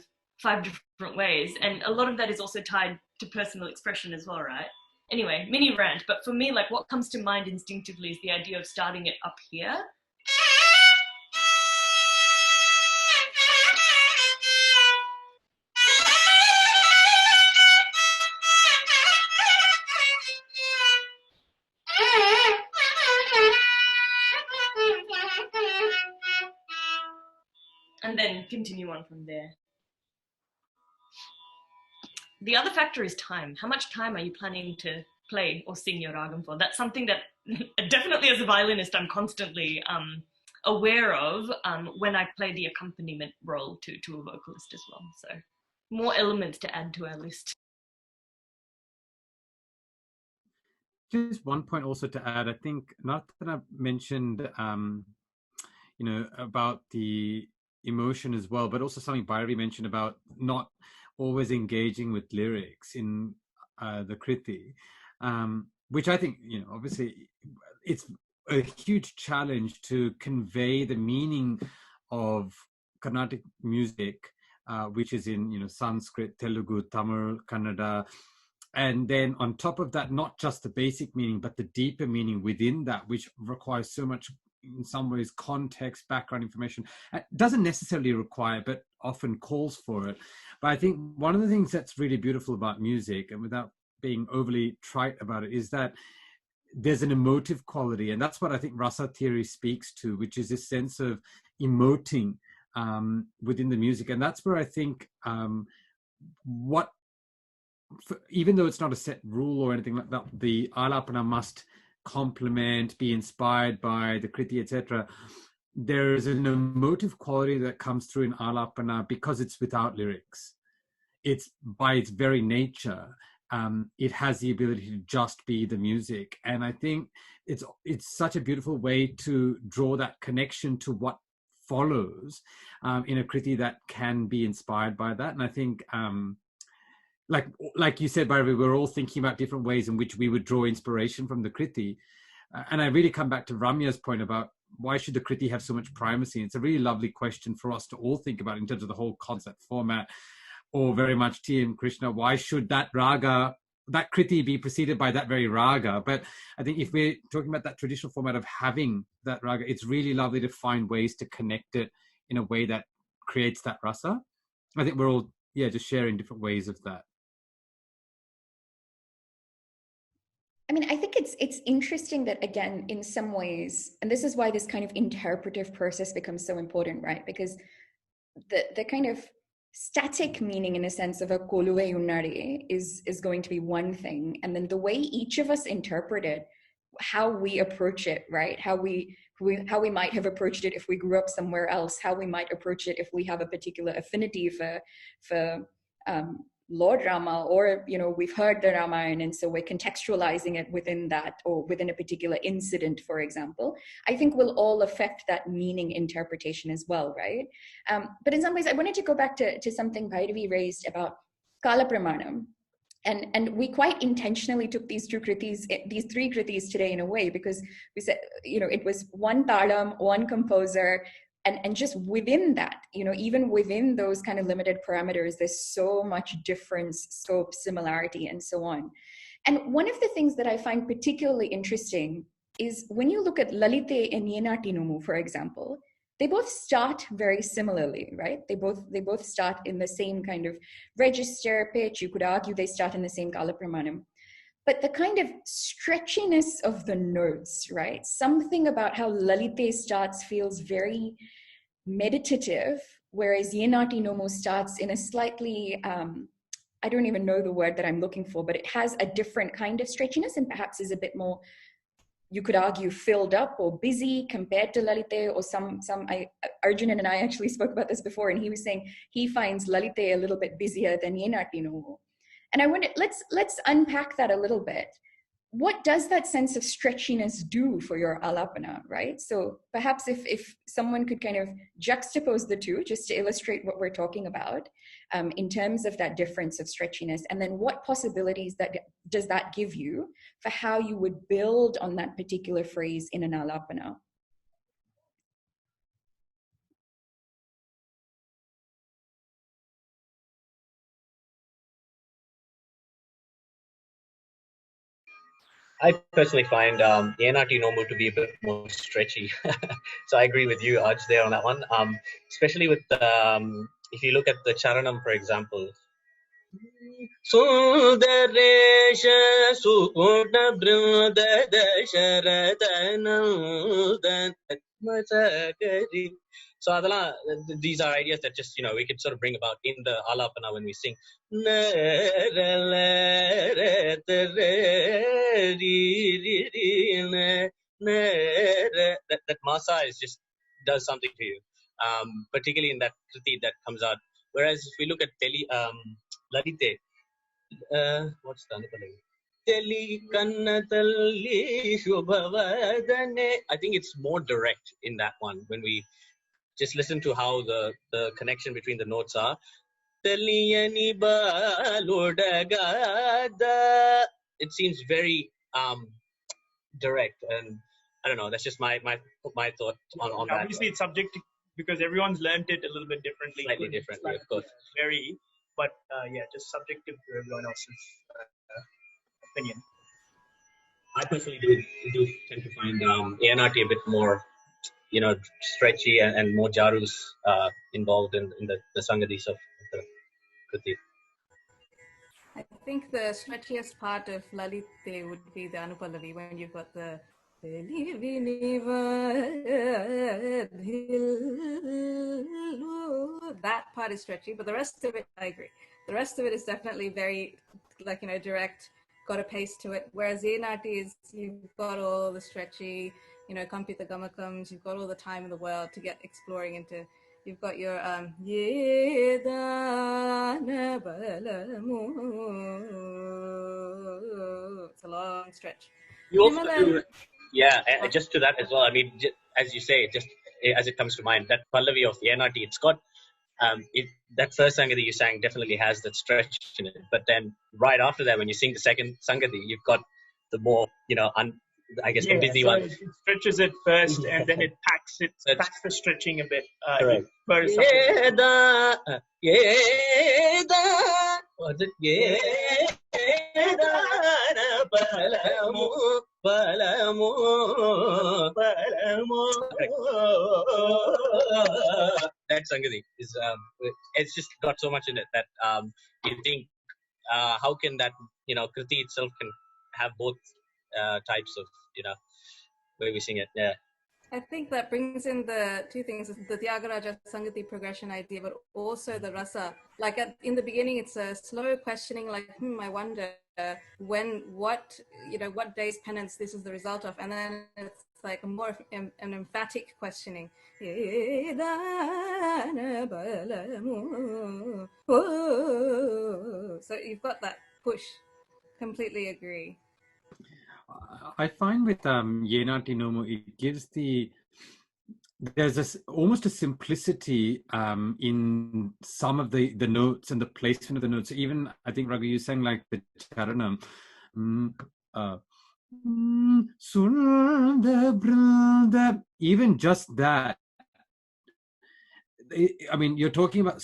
different ways. And a lot of that is also tied to personal expression as well, right? Anyway, mini rant, but for me, like what comes to mind instinctively is the idea of starting it up here. And then continue on from there. The other factor is time. How much time are you planning to play or sing your ragam for? That's something that definitely as a violinist, I'm constantly aware of when I play the accompaniment role to a vocalist as well. So more elements to add to our list. Just one point also to add, I think Narthana mentioned, about the emotion as well, but also something Bhairavi mentioned about not always engaging with lyrics in the kriti, which I think, obviously it's a huge challenge to convey the meaning of Carnatic music, which is in, Sanskrit, Telugu, Tamil, Kannada, And then on top of that, not just the basic meaning, but the deeper meaning within that, which requires so much, in some ways, context, background information. It doesn't necessarily require, but often calls for it. But I think one of the things that's really beautiful about music, and without being overly trite about it, is that there's an emotive quality. And that's what I think rasa theory speaks to, which is this sense of emoting within the music. And that's where I think even though it's not a set rule or anything like that, the ālāpana must complement, be inspired by the kriti, etc. There is an emotive quality that comes through in ālāpana because it's without lyrics. It's by its very nature, it has the ability to just be the music. And I think it's such a beautiful way to draw that connection to what follows in a kriti that can be inspired by that. And I think like you said, Bhairavi, we're all thinking about different ways in which we would draw inspiration from the kriti. And I really come back to Ramya's point about why should the kriti have so much primacy? It's a really lovely question for us to all think about in terms of the whole concept format, or very much TM Krishna, why should that raga, that kriti be preceded by that very raga? But I think if we're talking about that traditional format of having that raga, it's really lovely to find ways to connect it in a way that creates that rasa. I think we're all, just sharing different ways of that. I mean, I think it's interesting that, again, in some ways, and this is why this kind of interpretive process becomes so important, right? Because the kind of static meaning, in a sense, of a koluve unnare is going to be one thing, and then the way each of us interpret it, how we approach it, right? How we might have approached it if we grew up somewhere else, how we might approach it if we have a particular affinity for Lord Rama, or we've heard the Ramayana, and so we're contextualizing it within that, or within a particular incident, for example, I think will all affect that meaning interpretation as well, right? But in some ways, I wanted to go back to something Bhairavi raised about Kala Pramanam. And we quite intentionally took these three kritis today in a way, because we said, it was one talam, one composer, and just within that, even within those kind of limited parameters, there's so much difference, scope, similarity, and so on. And one of the things that I find particularly interesting is when you look at Lalite and Yenatinomu, for example, they both start very similarly, right? They both start in the same kind of register, pitch. You could argue they start in the same kala pramanam. But the kind of stretchiness of the notes, right? Something about how Lalite starts feels very meditative, whereas Yenati Nomo starts in a slightly, I don't even know the word that I'm looking for, but it has a different kind of stretchiness and perhaps is a bit more, you could argue, filled up or busy compared to Lalite, or Arjunan and I actually spoke about this before, and he was saying he finds Lalite a little bit busier than Yenati Nomo. And I wonder, let's unpack that a little bit. What does that sense of stretchiness do for your ālāpana, right? So perhaps if someone could kind of juxtapose the two, just to illustrate what we're talking about in terms of that difference of stretchiness, and then what possibilities does that give you for how you would build on that particular phrase in an ālāpana? I personally find Yenati Nomu to be a bit more stretchy. So I agree with you, Aj, there on that one. Especially with, if you look at the Charanam, for example. Sundaresha Sukuna Brunda Dasharatanandan Masakari. So these are ideas that just, we could sort of bring about in the ālāpana when we sing. That masa does something to you, particularly in that kriti that comes out. Whereas if we look at Lalite, what's the other? I think it's more direct in that one when we just listen to how the connection between the notes are. It seems very direct, and I don't know, that's just my thought on that. Obviously it's subjective because everyone's learned it a little bit differently. Slightly differently, of course. Very, but just subjective to everyone else's opinion. I personally do tend to find ANRT a bit more, stretchy and more jarus involved in the sangadis of the Kriti. I think the stretchiest part of Lalite would be the Anupallavi, when you've got the that part is stretchy, but the rest of it, I agree. The rest of it is definitely very, direct, got a pace to it. Whereas ANRT is, you've got all the stretchy, Kampita Gamakams, you've got all the time in the world to get exploring into. You've got your it's a long stretch. You also do, just to that as well. I mean, as you say, just as it comes to mind, that Pallavi of the NRT, it's got that first Sangadi you sang definitely has that stretch in it. But then right after that, when you sing the second Sangadi, you've got the more, busy so one. It stretches it first, and then it packs the stretching a bit. Correct. Was it that Sangadi is it's just got so much in it that you think how can that Kriti itself can have both types of way we sing it. Yeah. I think that brings in the two things, the Yogarajah Sangati progression idea, but also the rasa. Like in the beginning, it's a slow questioning, like, I wonder what day's penance this is the result of. And then it's like a more an emphatic questioning. So you've got that push. Completely agree. I find with Yenati Nomo, it gives there's almost a simplicity in some of the notes and the placement of the notes. Even I think Raghu, you sang like the charanam. Even just that. I mean, you're talking about,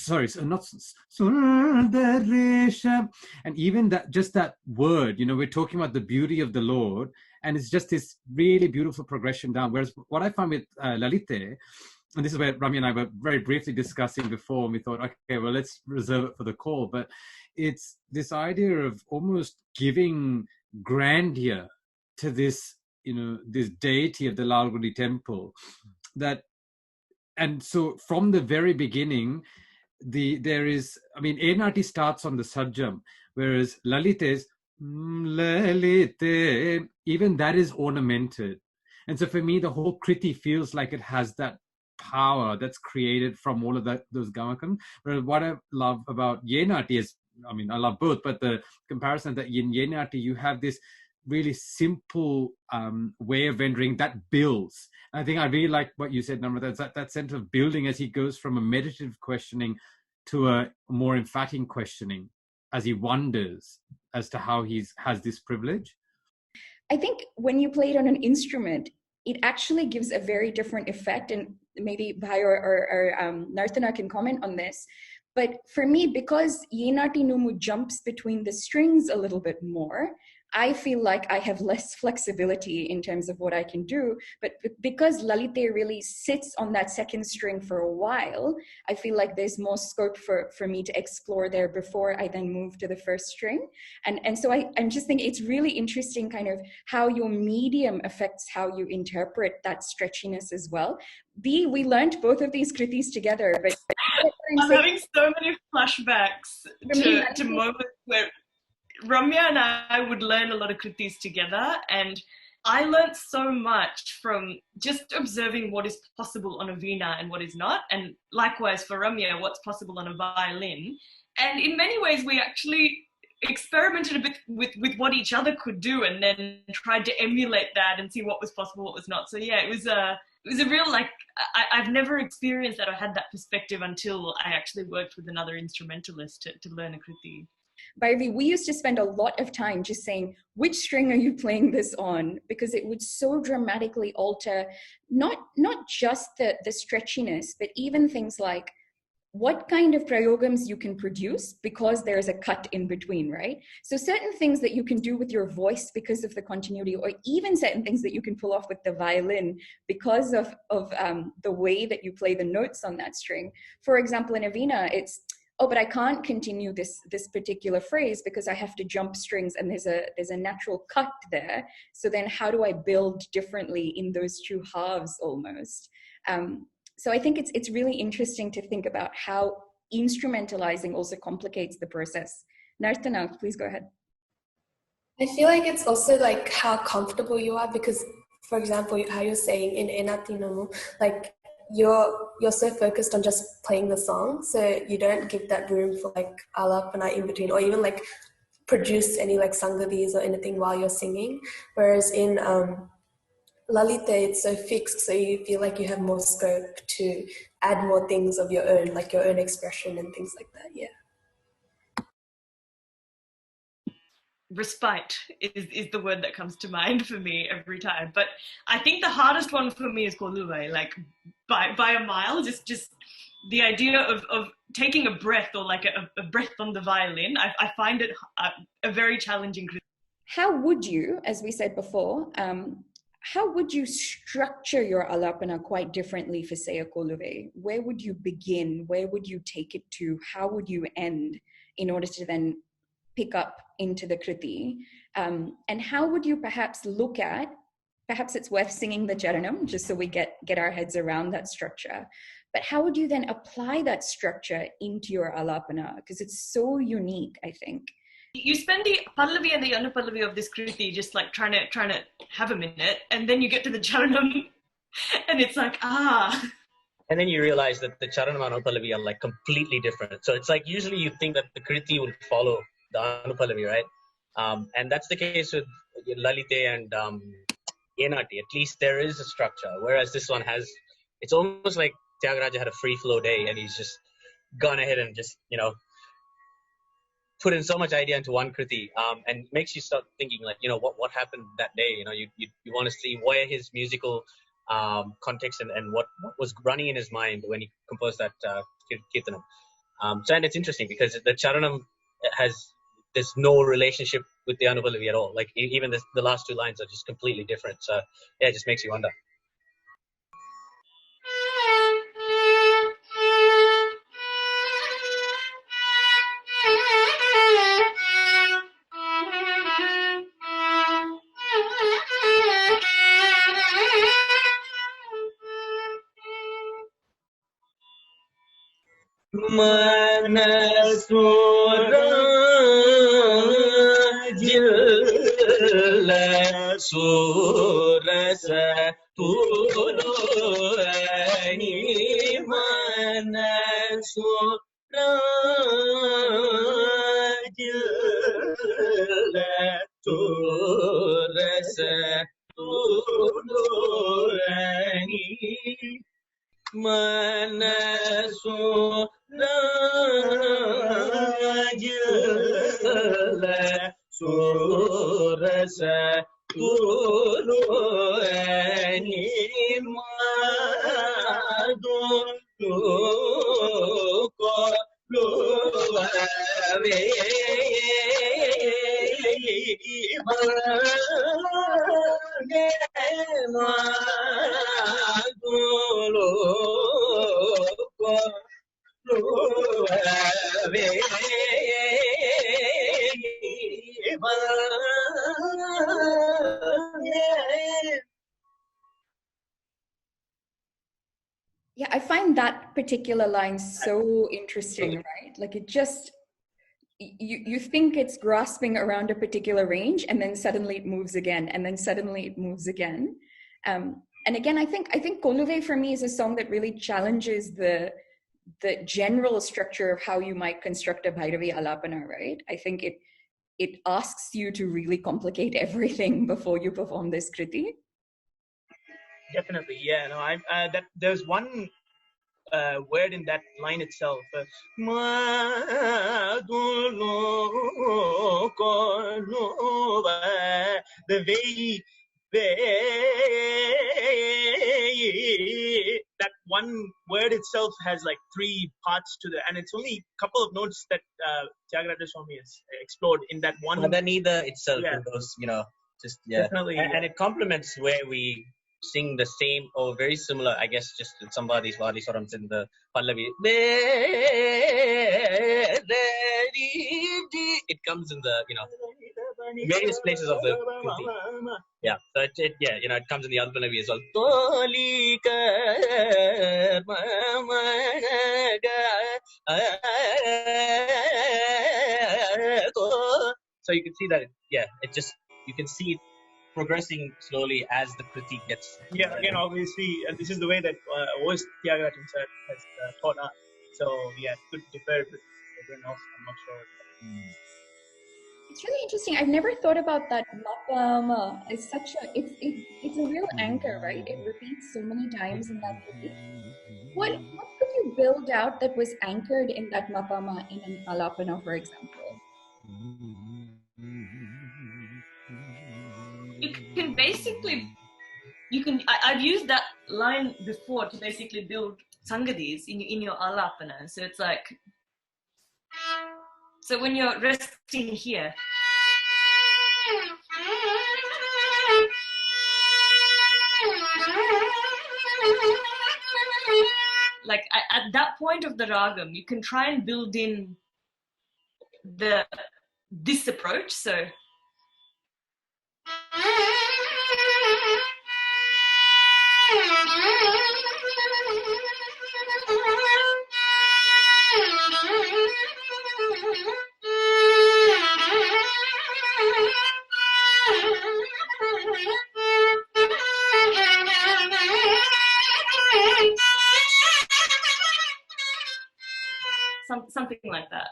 and even that, just that word, we're talking about the beauty of the Lord, and it's just this really beautiful progression down. Whereas what I find with Lalite, and this is where Ramya and I were very briefly discussing before, and we thought, okay, well, let's reserve it for the call, but it's this idea of almost giving grandeur to this, this deity of the Lalgudi temple, and so from the very beginning, ANRT starts on the Sajjam, whereas Lalite is Lalite, even that is ornamented. And so for me, the whole Kriti feels like it has that power that's created from all of those Gamakam. Whereas what I love about Yenati is, I love both, but the comparison that in Yenati, you have this really simple way of rendering that builds. I think I really like what you said, Namrata, that sense of building as he goes from a meditative questioning to a more emphatic questioning as he wonders as to how he has this privilege. I think when you play it on an instrument, it actually gives a very different effect, and maybe Bhai or Narthana can comment on this. But for me, because Yenati Numu jumps between the strings a little bit more, I feel like I have less flexibility in terms of what I can do. But because Lalite really sits on that second string for a while, I feel like there's more scope for me to explore there before I then move to the first string. And so I'm just thinking it's really interesting kind of how your medium affects how you interpret that stretchiness as well. We learned both of these kritis together, but I'm having so many flashbacks to moments where Ramya and I would learn a lot of kritis together, and I learned so much from just observing what is possible on a veena and what is not, and likewise for Ramya, what's possible on a violin. And in many ways, we actually experimented a bit with what each other could do, and then tried to emulate that and see what was possible, what was not. So yeah, it was a real, I've never experienced that or had that perspective until I actually worked with another instrumentalist to learn a kriti. Bhairavi, we used to spend a lot of time just saying, which string are you playing this on? Because it would so dramatically alter not just the stretchiness, but even things like what kind of prayogams you can produce because there's a cut in between, right? So certain things that you can do with your voice because of the continuity, or even certain things that you can pull off with the violin because of the way that you play the notes on that string. For example, in Avina, it's, oh, but I can't continue this particular phrase because I have to jump strings and there's a natural cut there. So then how do I build differently in those two halves almost? So I think it's really interesting to think about how instrumentalizing also complicates the process. Narthana, please go ahead. I feel like it's also like how comfortable you are, because, for example, how you're saying in Enatinamu, like you're so focused on just playing the song, so you don't give that room for like ālāpana in between, or even like produce any like sangadis or anything while you're singing. Whereas in Lalite, it's so fixed, so you feel like you have more scope to add more things of your own, like your own expression and things like that, yeah. Respite is the word that comes to mind for me every time. But I think the hardest one for me is Koluvai, like by a mile, just the idea of taking a breath, or like a breath on the violin. I find it a very challenging. How would you, as we said before, how would you structure your ālāpana quite differently for, say, a Koluve? Where would you begin? Where would you take it to? How would you end in order to then pick up into the Kriti? And how would you perhaps look at, perhaps it's worth singing the Charanam, just so we get our heads around that structure. But how would you then apply that structure into your ālāpana? Because it's so unique, I think. You spend the Pallavi and the Anupallavi of this Kriti just like trying to have a minute, and then you get to the Charanam and it's like, And then you realize that the Charanam and Anupallavi are like completely different. So it's like usually you think that the Kriti will follow the Anupallavi, right? And that's the case with Lalite and Enati. At least there is a structure, whereas this one has, it's almost like Yogarajah had a free flow day and he's just gone ahead and just, put in so much idea into one Kriti, and makes you start thinking like, what happened that day? You want to see where his musical context and what was running in his mind when he composed that Kirtanam. And it's interesting because the Charanam there's no relationship with the Anupallavi at all. Like even the last two lines are just completely different. So yeah, it just makes you wonder. Surasa Tulani Manasura Surasa Tulani Manasura Surasa Tulani Yeah, I find that particular line so interesting, right? Like it just, you think it's grasping around a particular range and then suddenly it moves again, and then suddenly it moves again. And again, I think Koluve for me is a song that really challenges the general structure of how you might construct a Bhairavi ālāpana, right? I think it asks you to really complicate everything before you perform this Kriti. Definitely, yeah. No, there's one word in that line itself. The way that one word itself has like 3 parts to the, and it's only a couple of notes that Yogarajah Swami has explored in that one. Madhanida itself, in those, just Definitely, and it complements where we sing the same or very similar, I guess, just some of these Vadi Swarams in the Pallavi. It comes in the, various places of the Kriti. Yeah, so it comes in the Alapana as well. So you can see that, you can see it progressing slowly as the Kriti gets. Yeah, again, obviously, this is the way that Voice Tyagarajan has taught us. So, it could differ with everyone else. I'm not sure. It's really interesting. I've never thought about that. Mapama is such a it's a real anchor, right? It repeats so many times in that Kriti. What could you build out that was anchored in that Mapama in an ālāpana, for example? You can basically, I've used that line before to basically build sangadis in your ālāpana. So it's like, so when you're resting here, like at that point of the ragam, you can try and build in this approach. So something like that.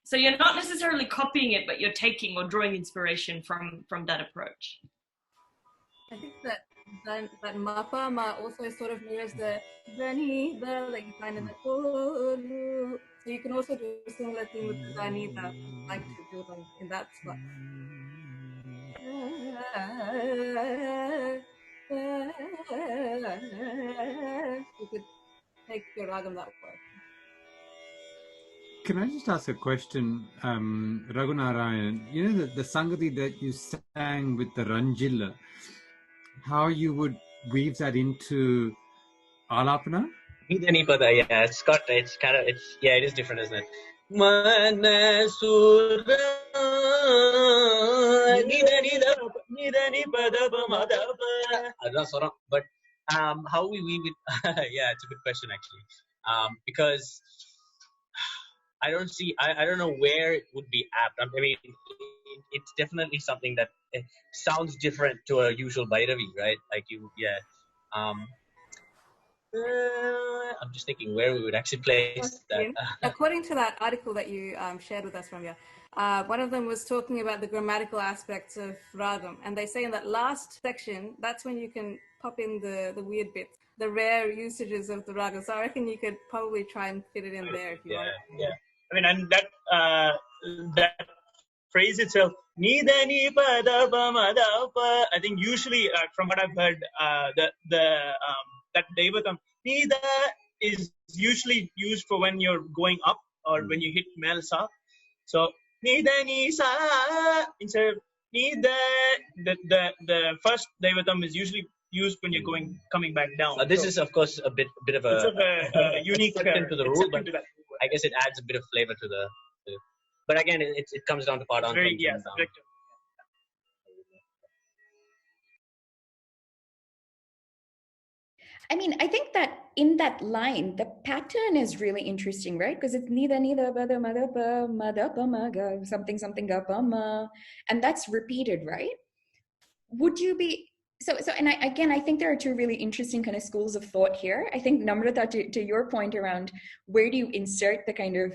So you're not necessarily copying it, but you're taking or drawing inspiration from that approach. I think that mapama also sort of mirrors the dhani, like you find in the kolu. So you can also do a similar thing with the dhani, like to do in that spot. You could take your ragam that way. Can I just ask a question, Raghu Narayan? The Sangati that you sang with the Ranjila, how you would weave that into ālāpana? It is different, isn't it? Manasura but how we weave it, it's a good question actually, because I don't know where it would be apt. I mean, it's definitely something that sounds different to a usual Bhairavi, right? Like I'm just thinking where we would actually place that. According to that article that you shared with us, Ramya, one of them was talking about the grammatical aspects of ragam, and they say in that last section, that's when you can pop in the weird bits, the rare usages of the raga. So I reckon you could probably try and fit it in there if you want. Yeah. I mean, and that phrase itself, Nidani Padapa, I think usually from what I've heard, that Devatam, Nida is usually used for when you're going up or when you hit Melsa. So Nidani Sa instead of Nida, the first Devatam is usually used when you're coming back down. This is of course a bit of a unique exception to the rule, but I guess it adds a bit of flavor to the but again, it comes down to part on. I mean, I think that in that line, the pattern is really interesting, right? Because it's nida bada madapa madapa maga something gapama, and that's repeated, right? Would you be so? And I think there are two really interesting kind of schools of thought here. I think Namrata, to your point around where do you insert the kind of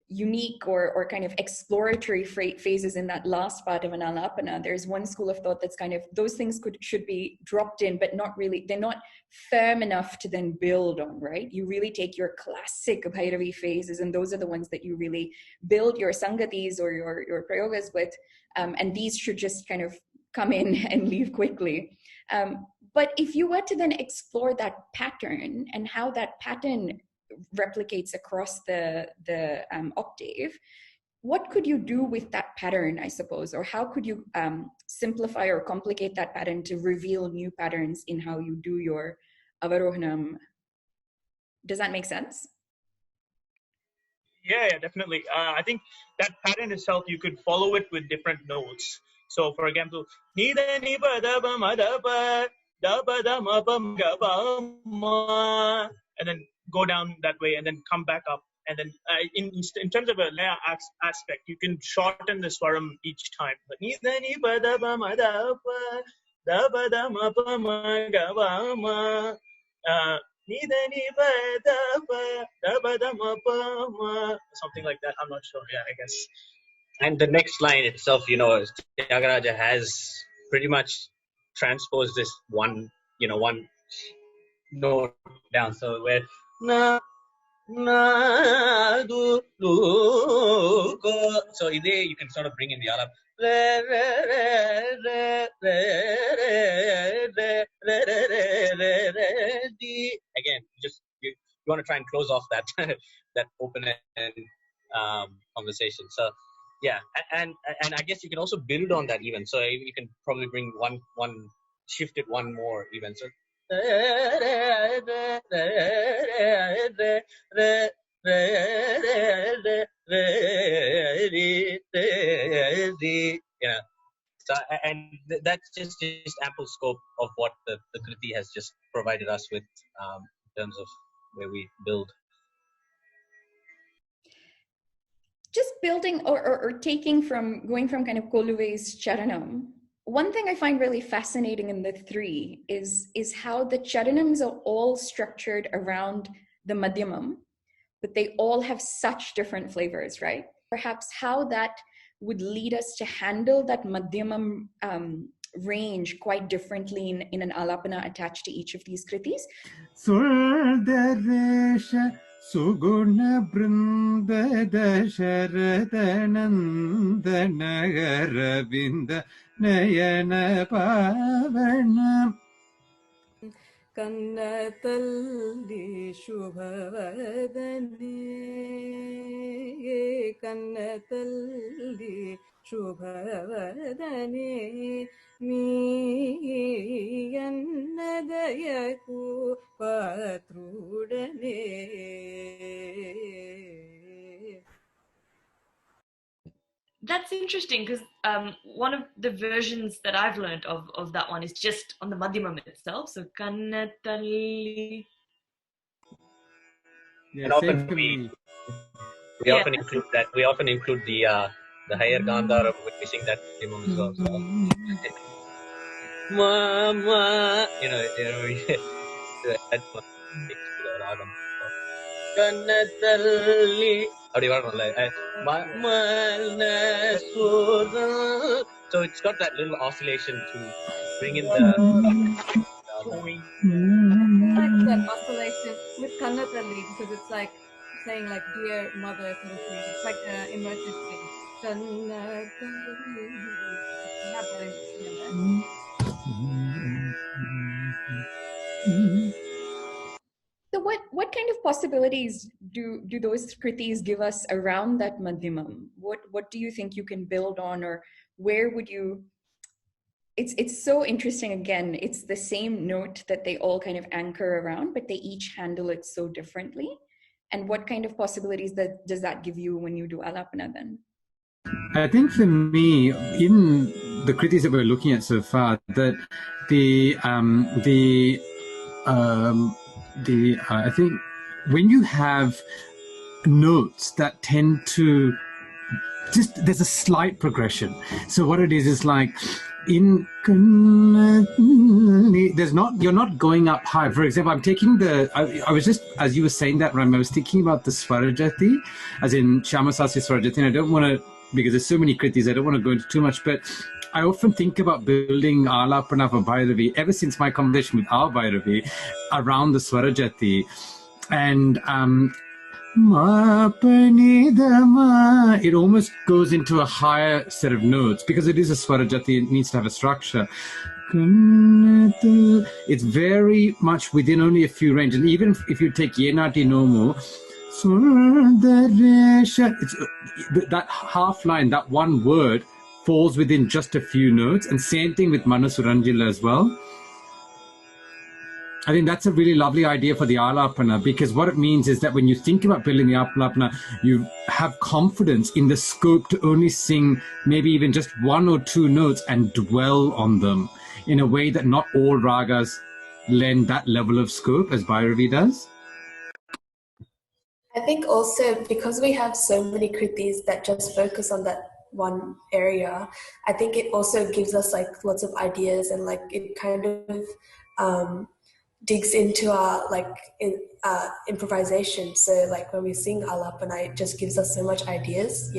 unique or kind of exploratory phases in that last part of an ālāpana, there's one school of thought that's kind of those things should be dropped in, but not really, they're not firm enough to then build on, right? You really take your classic Bhairavi phases, and those are the ones that you really build your sangatis or your prayogas with, and these should just kind of come in and leave quickly. But if you were to then explore that pattern and how that pattern replicates across the octave, what could you do with that pattern, I suppose? Or how could you simplify or complicate that pattern to reveal new patterns in how you do your avarohanam? Does that make sense? Yeah, definitely. I think that pattern itself, you could follow it with different notes. So, for example, and then go down that way, and then come back up. And then, in terms of a laya aspect, you can shorten the swaram each time. Something like that. I'm not sure. Yeah, I guess. And the next line itself, Yogarajah has pretty much transposed this one note down. So where na na do do go. So in there you can sort of bring in the alap. Again, you want to try and close off that that open end conversation. So yeah, and I guess you can also build on that even. So you can probably bring one shift it one more even. So yeah. So and that's just ample scope of what the Kriti has just provided us with in terms of where we build. Just building or taking going from kind of Koluvei's Charanam, one thing I find really fascinating in the three is how the Charanams are all structured around the Madhyamam, but they all have such different flavors, right? Perhaps how that would lead us to handle that Madhyamam range quite differently in an ālāpana attached to each of these kritis. Suguna Brindada Sharadanandana Ravinda Nayana Pavana Kannatalli Shubhavadane Kannatalli Shubhavadane Miyannadayaku Patrudane. That's interesting because one of the versions that I've learned of that one is just on the Madhyamam itself. So Kannatalli. Yeah, and often we often include that. We often include the higher Gandhara when we sing that Madhyamam as well. So, Mama, that's one thing to the ragam. Kannatalli. How do you want to so it's got that little oscillation to bring in the. I like that oscillation with Kannatalli because it's like saying like dear mother sort of thing. It's like an inverted thing. Kannatalli. Not that interesting. So what kind of possibilities do those kritis give us around that Madhyamam? What do you think you can build on, or where would you? It's so interesting. Again, it's the same note that they all kind of anchor around, but they each handle it so differently. And what kind of possibilities does that give you when you do ālāpana then? I think for me, in the kritis that we're looking at so far, that I think when you have notes that tend to there's a slight progression. So what it is like in you're not going up high. For example, I'm taking I was just, as you were saying that, Ramya, I was thinking about the Swarajati, as in Shyamasasi Swarajati, and I don't want to, because there's so many kritis, I don't want to go into too much, but I often think about building ālāpana for Bhairavi ever since my conversation with our Bhairavi around the Swarajati. And Ma pa ni da ma. It almost goes into a higher set of notes because it is a Swarajati. It needs to have a structure. It's very much within only a few ranges. And even if you take Yenati Nomo, it's that half line, that one word falls within just a few notes. And same thing with Manasuranjila as well. I think that's a really lovely idea for the ālāpana, because what it means is that when you think about building the ālāpana, you have confidence in the scope to only sing maybe even just one or two notes and dwell on them in a way that not all ragas lend that level of scope as Bhairavi does. I think also because we have so many kritis that just focus on that one area, I think it also gives us like lots of ideas, and like it kind of digs into our improvisation. So like when we sing ālāpana, it just gives us so much ideas,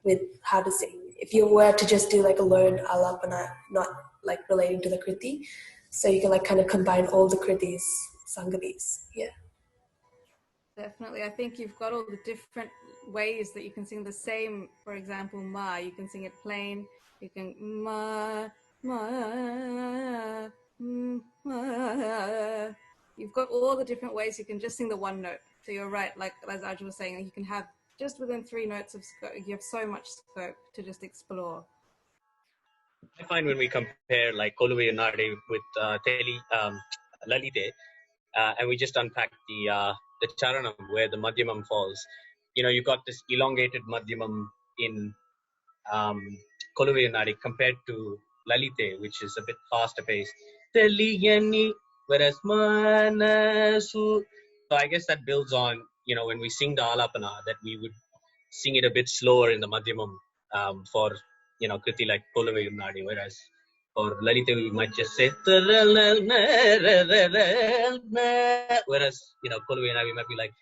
with how to sing. If you were to just do like a lone ālāpana, not like relating to the kriti, so you can like kind of combine all the kritis, sangatis, Definitely. I think you've got all the different ways that you can sing the same. For example, ma, you can sing it plain. You can ma, ma, ma. You've got all the different ways you can just sing the one note. So you're right, like as Arjun was saying, you can have just within 3 notes of scope, you have so much scope to just explore. I find when we compare like Koluve Nade with Lalite, and we just unpack the charanam where the madhyamam falls. You know, you got this elongated madhyamam in Koluve Nade compared to Lalite, which is a bit faster paced. Whereas Manasu. So I guess that builds on, you know, when we sing the Alapana, that we would sing it a bit slower in the madhyamam for, you know, kriti like Pulapaka, whereas for Lalita we might just say whereas, you know, Pulapaka we might be like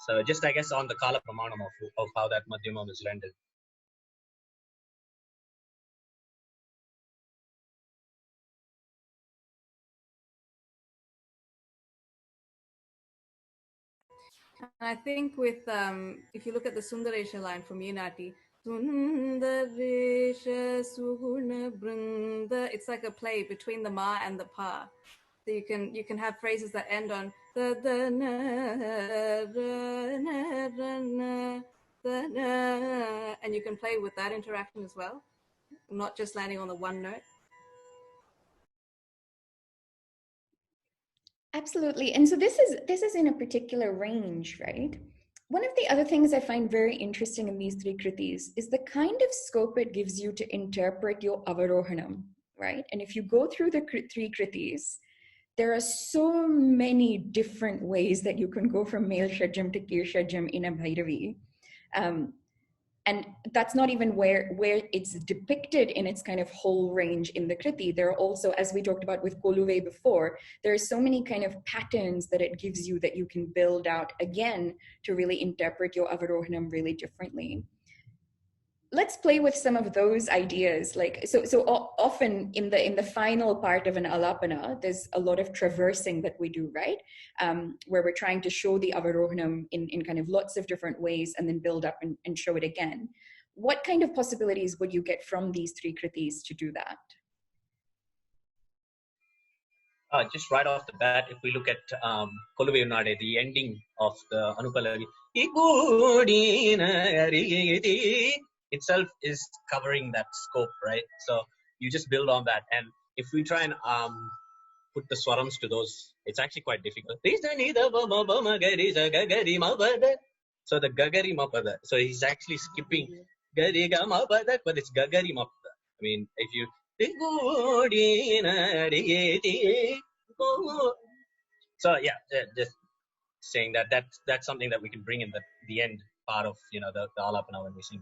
so just I guess on the kala pramanam of how that madhyamam is rendered. I think with if you look at the Sundaresha line from Yenati, Sundaresha Suguna Brunda, it's like a play between the ma and the pa. So you can have phrases that end on the and you can play with that interaction as well, not just landing on the one note. Absolutely. And so this is in a particular range, right? One of the other things I find very interesting in these 3 kritis is the kind of scope it gives you to interpret your avarohanam, right? And if you go through the 3 kritis, there are so many different ways that you can go from male shajam to kir shajam in a Bhairavi. And that's not even where it's depicted in its kind of whole range in the kriti. There are also, as we talked about with Koluve before, there are so many kind of patterns that it gives you that you can build out again to really interpret your avarohanam really differently. Let's play with some of those ideas. Like so often in the final part of an ālāpana, there's a lot of traversing that we do, right? Where we're trying to show the avarohanam in kind of lots of different ways and then build up and show it again. What kind of possibilities would you get from these 3 kritis to do that? Just right off the bat, if we look at Koluve Nade, the ending of the Anupalavi, itself is covering that scope, right? So you just build on that. And if we try and put the swarams to those, it's actually quite difficult. So the gagari mapada. So he's actually skipping gari mapada, but it's gagari mapada. I mean, if you so yeah, just saying that's something that we can bring in the end part of, you know, the ālāpana when we sing.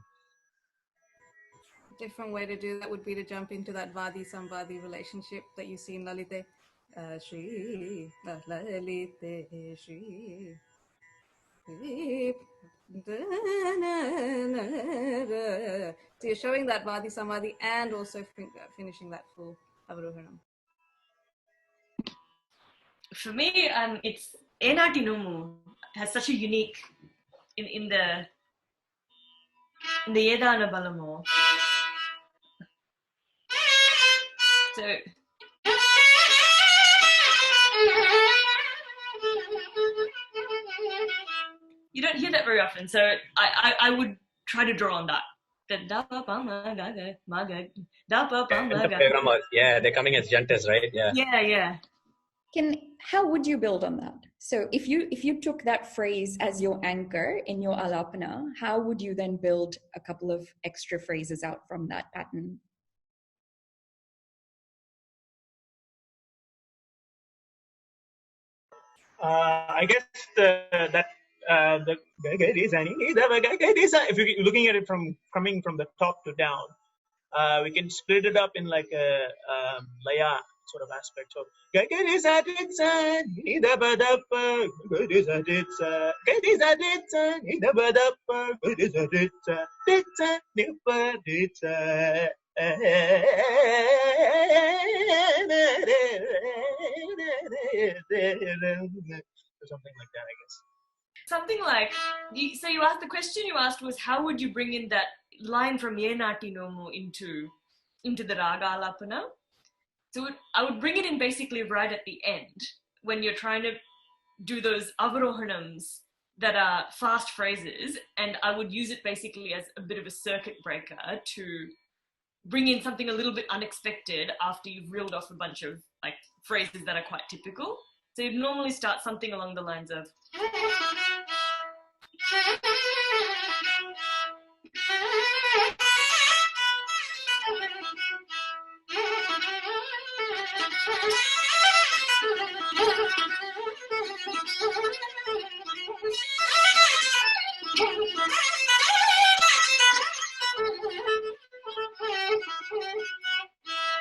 Different way to do that would be to jump into that Vadi Samvadi relationship that you see in Lalite. Shri Lalite Shri. So you're showing that Vadi Samadhi and also finishing that full Avarohanam. For me, it's Enati Numu has such a unique in the Yedana Balamo. So you don't hear that very often. So I would try to draw on that. Yeah, they're coming as jantas, right? Yeah. Yeah. How would you build on that? So if you took that phrase as your anchor in your ālāpana, how would you then build a couple of extra phrases out from that pattern? I guess the if you're looking at it from coming from the top to down, we can split it up in like a laya sort of aspect. So something like that, I guess. Something like, so you asked, the question you asked was, how would you bring in that line from Yenati Nomu into the Raga Alapana? So I would bring it in basically right at the end, when you're trying to do those avarohanams that are fast phrases, and I would use it basically as a bit of a circuit breaker to bring in something a little bit unexpected after you've reeled off a bunch of like phrases that are quite typical. So you'd normally start something along the lines of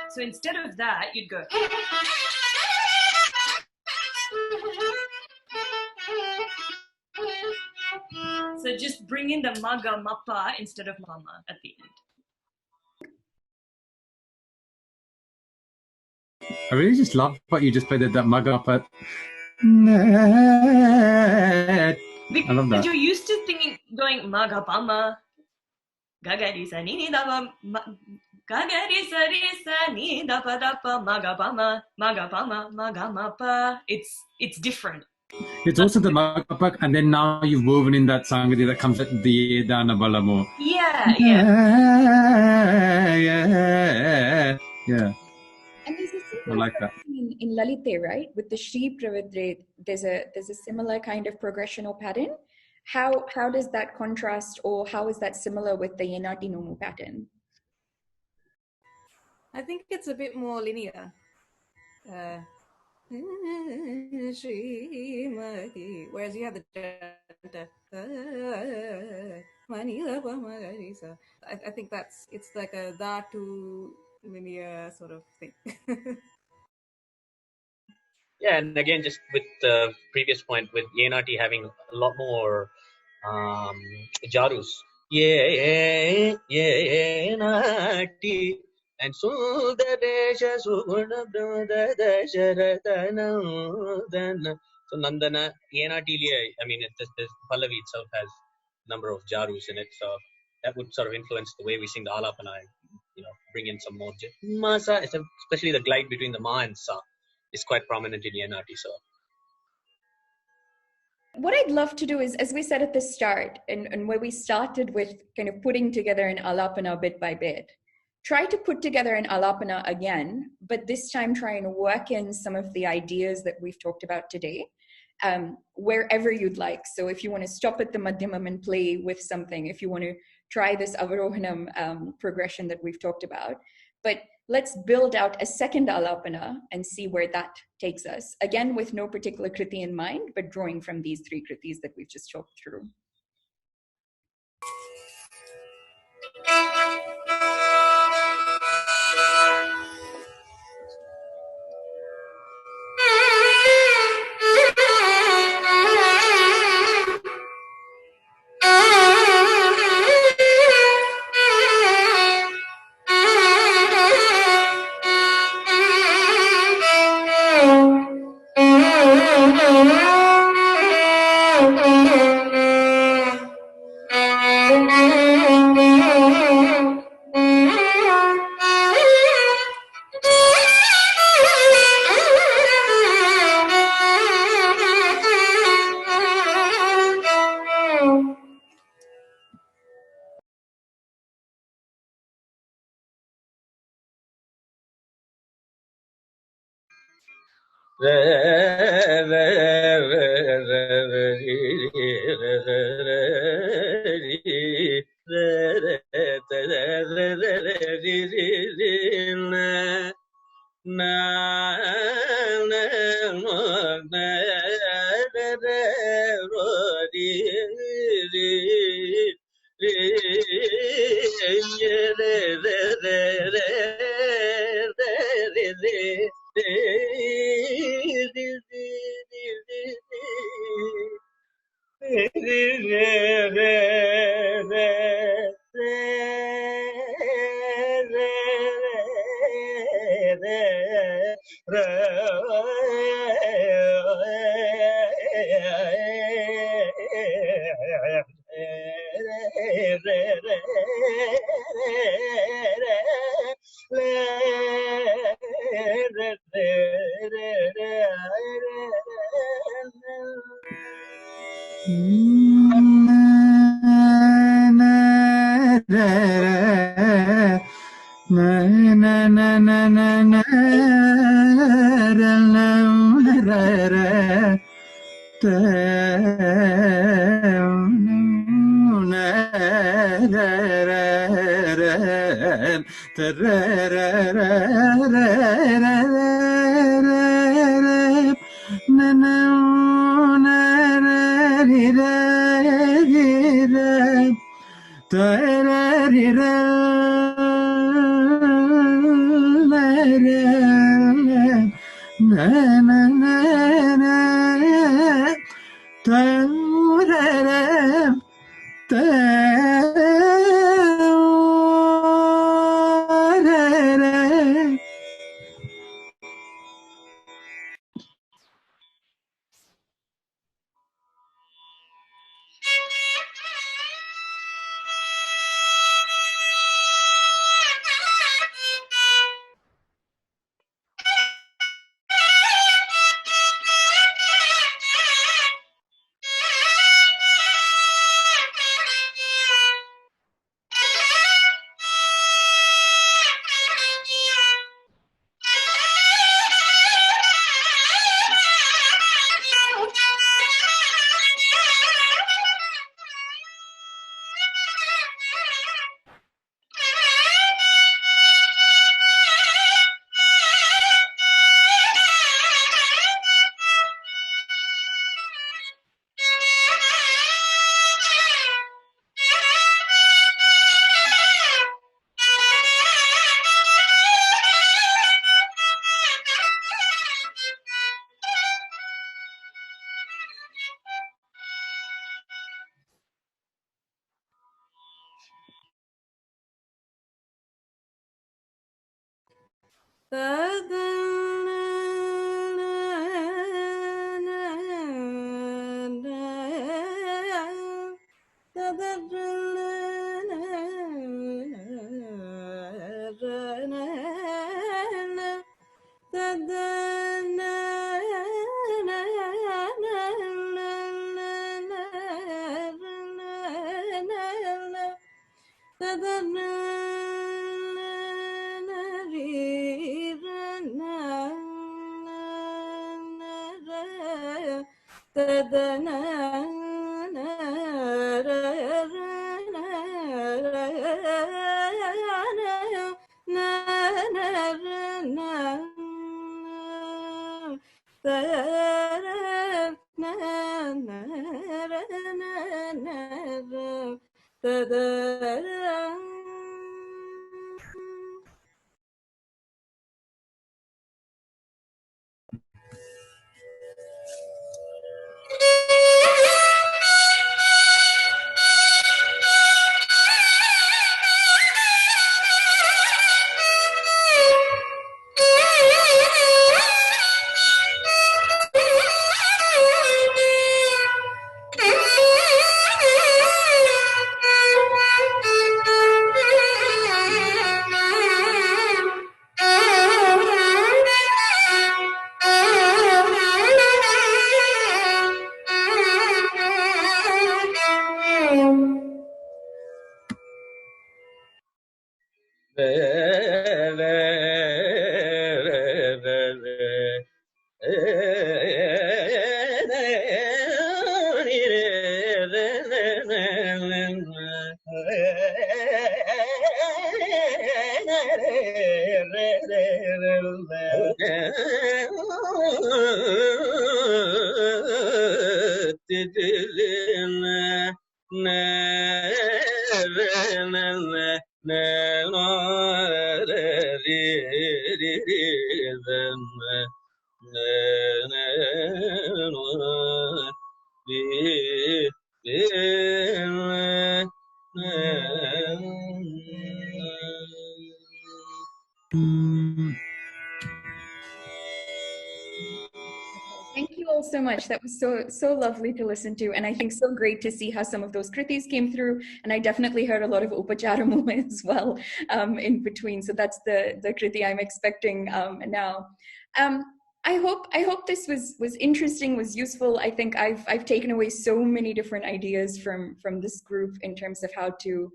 so instead of that, you'd go. So just bring in the maga mappa instead of mama at the end. I really just love what you just played that mug up at. I love that. You're used to going maga pama, gagari sa nini dapa, gagari sa ni dapa dapa, maga pama, maga mappa. It's different. It's also the magapak, and then now you've woven in that sangati that comes at the Dana Balamo. Yeah. And there's a I like that. in Lalite, right? With the Shri Pravadre, there's a similar kind of progression or pattern. How does that contrast, or how is that similar with the Yenati Nomu pattern? I think it's a bit more linear. Whereas you have the janta. I think it's like a dhatu linear sort of thing. Yeah, and again, just with the previous point, with Yenati having a lot more jarus. Yenati and Sudaresha Suguna so Nandana Yenati. I mean, this Pallavi itself has a number of jarus in it, so that would sort of influence the way we sing the ālāpana. Bring in some more masa, especially the glide between the ma and sa is quite prominent in Yenati. So what I'd love to do is, as we said at the start, and where we started with kind of putting together an ālāpana bit by bit, try to put together an ālāpana again, but this time try and work in some of the ideas that we've talked about today, wherever you'd like. So if you want to stop at the madhyamam and play with something, if you want to try this avarohanam progression that we've talked about, but let's build out a second ālāpana and see where that takes us. Again, with no particular kriti in mind, but drawing from these three kritis that we've just talked through. Thank you all so much. That was so lovely to listen to, and I think so great to see how some of those kritis came through. And I definitely heard a lot of upacharamu as well in between. So that's the kriti I'm expecting now. I hope this was interesting, was useful. I think I've taken away so many different ideas from this group in terms of how to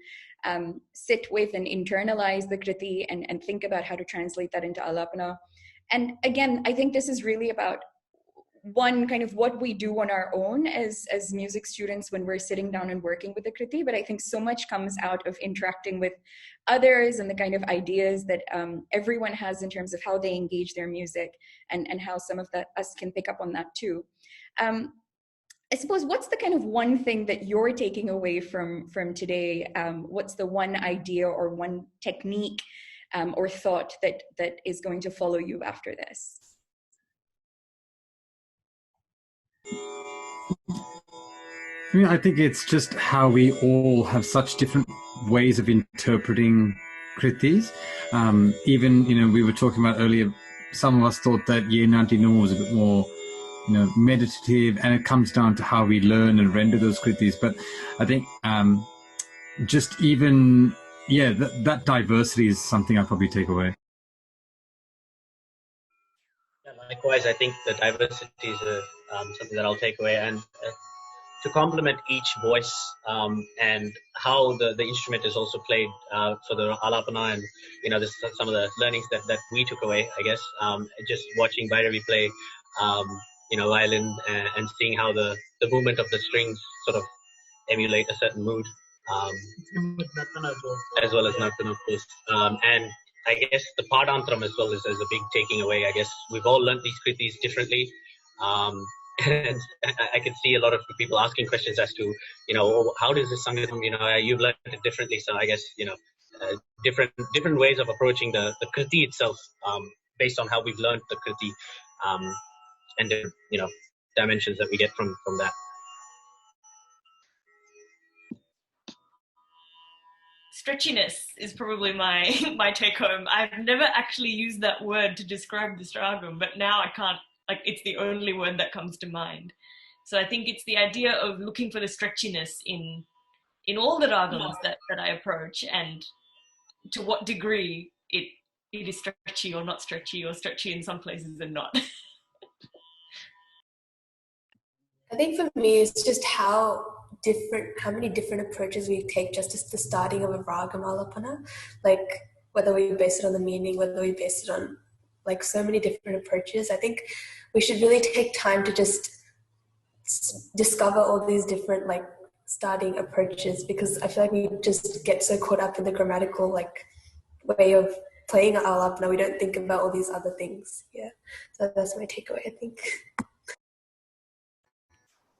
sit with and internalize the kriti and think about how to translate that into ālāpana. And again, I think this is really about one, kind of what we do on our own as music students when we're sitting down and working with the kriti, but I think so much comes out of interacting with others and the kind of ideas that everyone has in terms of how they engage their music and how some of that us can pick up on that too. I suppose, what's the kind of one thing that you're taking away from today? What's the one idea or one technique or thought that is going to follow you after this? I think it's just how we all have such different ways of interpreting kritis. Even, we were talking about earlier, some of us thought that Ye Nanti No was a bit more, meditative, and it comes down to how we learn and render those kritis. But I think just even, that diversity is something I probably take away. Likewise, I think the diversity is something that I'll take away, and to complement each voice and how the instrument is also played for the ālāpana, and this is some of the learnings that we took away, I guess. Just watching Bhairavi play violin and seeing how the movement of the strings sort of emulate a certain mood, as well as Narthana, of course. And I guess the Padantram as well is a big taking away. I guess we've all learned these kritis differently. And I could see a lot of people asking questions as to, how does this sangam, you've learned it differently. So I guess, different ways of approaching the kriti itself, based on how we've learned the kriti, and the, dimensions that we get from that. Stretchiness is probably my take home. I've never actually used that word to describe this ragam, but now I can't, it's the only word that comes to mind. So I think it's the idea of looking for the stretchiness in all the ragams that I approach, and to what degree it is stretchy or not stretchy, or stretchy in some places and not. I think for me, it's just how many different approaches we take just as the starting of a ragam ālāpana, whether we base it on the meaning, whether we base it on so many different approaches. I think we should really take time to just discover all these different starting approaches, because I feel like we just get so caught up in the grammatical way of playing ālāpana, we don't think about all these other things. Yeah, so that's my takeaway, I think.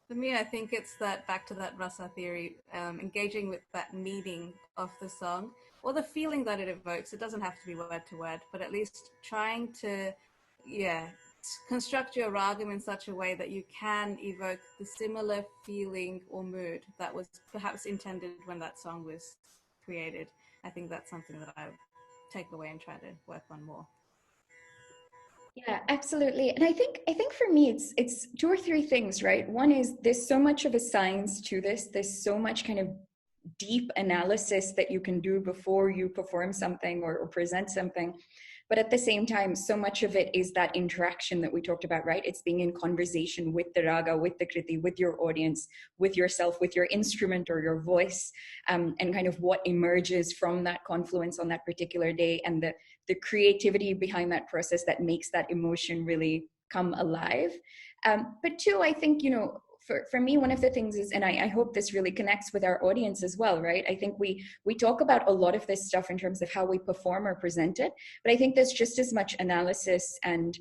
For me, I think it's back to that rasa theory, engaging with that meaning of the song or the feeling that it evokes. It doesn't have to be word to word, but at least trying to, construct your ragam in such a way that you can evoke the similar feeling or mood that was perhaps intended when that song was created. I think that's something that I take away and try to work on more. Yeah, absolutely. And I think for me, it's two or three things, right? One is there's so much of a science to this. There's so much kind of deep analysis that you can do before you perform something or present something. But at the same time, so much of it is that interaction that we talked about, right? It's being in conversation with the raga, with the kriti, with your audience, with yourself, with your instrument or your voice, and kind of what emerges from that confluence on that particular day, and the creativity behind that process that makes that emotion really come alive. But two, I think, for me, one of the things is, and I hope this really connects with our audience as well, right? I think we talk about a lot of this stuff in terms of how we perform or present it, but I think there's just as much analysis and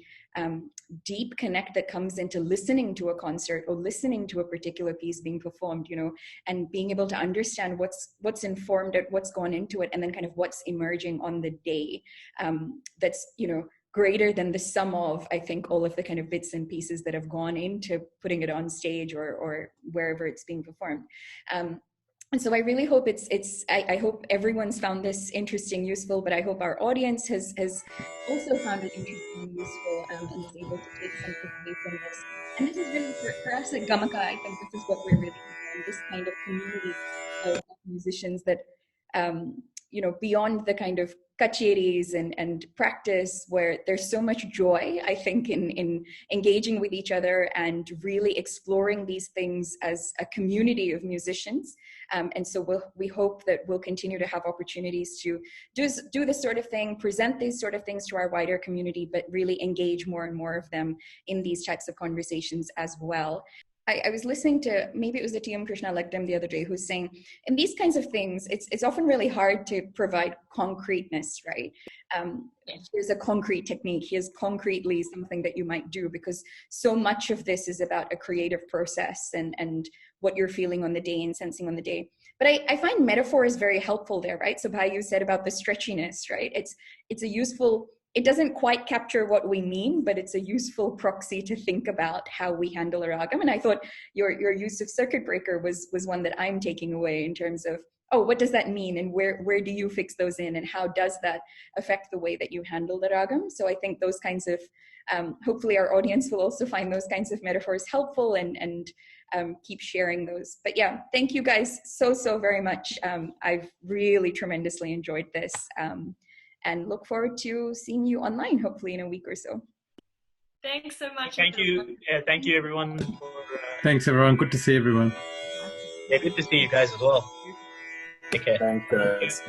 deep connect that comes into listening to a concert or listening to a particular piece being performed, and being able to understand what's informed it, what's gone into it, and then kind of what's emerging on the day. That's, greater than the sum of, I think, all of the kind of bits and pieces that have gone into putting it on stage or wherever it's being performed. And so I really hope I hope everyone's found this interesting, useful, but I hope our audience has also found it interesting and useful, and is able to take something away from this. And this is really, for us at Gamaka, I think this is what we're really doing, this kind of community of musicians that, beyond the kind of kacheris and practice, where there's so much joy, I think, in engaging with each other and really exploring these things as a community of musicians. And so we hope that we'll continue to have opportunities to do this sort of thing, present these sort of things to our wider community, but really engage more and more of them in these types of conversations as well. I was listening to, maybe it was the T.M. Krishna Lekdam the other day, who's saying, in these kinds of things, it's often really hard to provide concreteness, right? Here's a concrete technique, here's concretely something that you might do, because so much of this is about a creative process and what you're feeling on the day and sensing on the day. But I find metaphor is very helpful there, right? So Bhai, you said about the stretchiness, right? It's a useful, it doesn't quite capture what we mean, but it's a useful proxy to think about how we handle a ragam. And I thought your use of circuit breaker was one that I'm taking away in terms of, oh, what does that mean? And where do you fix those in? And how does that affect the way that you handle the ragam? So I think those kinds of, hopefully our audience will also find those kinds of metaphors helpful and keep sharing those. But yeah, thank you guys so very much. I've really tremendously enjoyed this. And look forward to seeing you online, hopefully in a week or so. Thanks so much. Thank you. Thank you, everyone. Thanks, everyone. Good to see everyone. Yeah, good to see you guys as well. Take care. Thanks.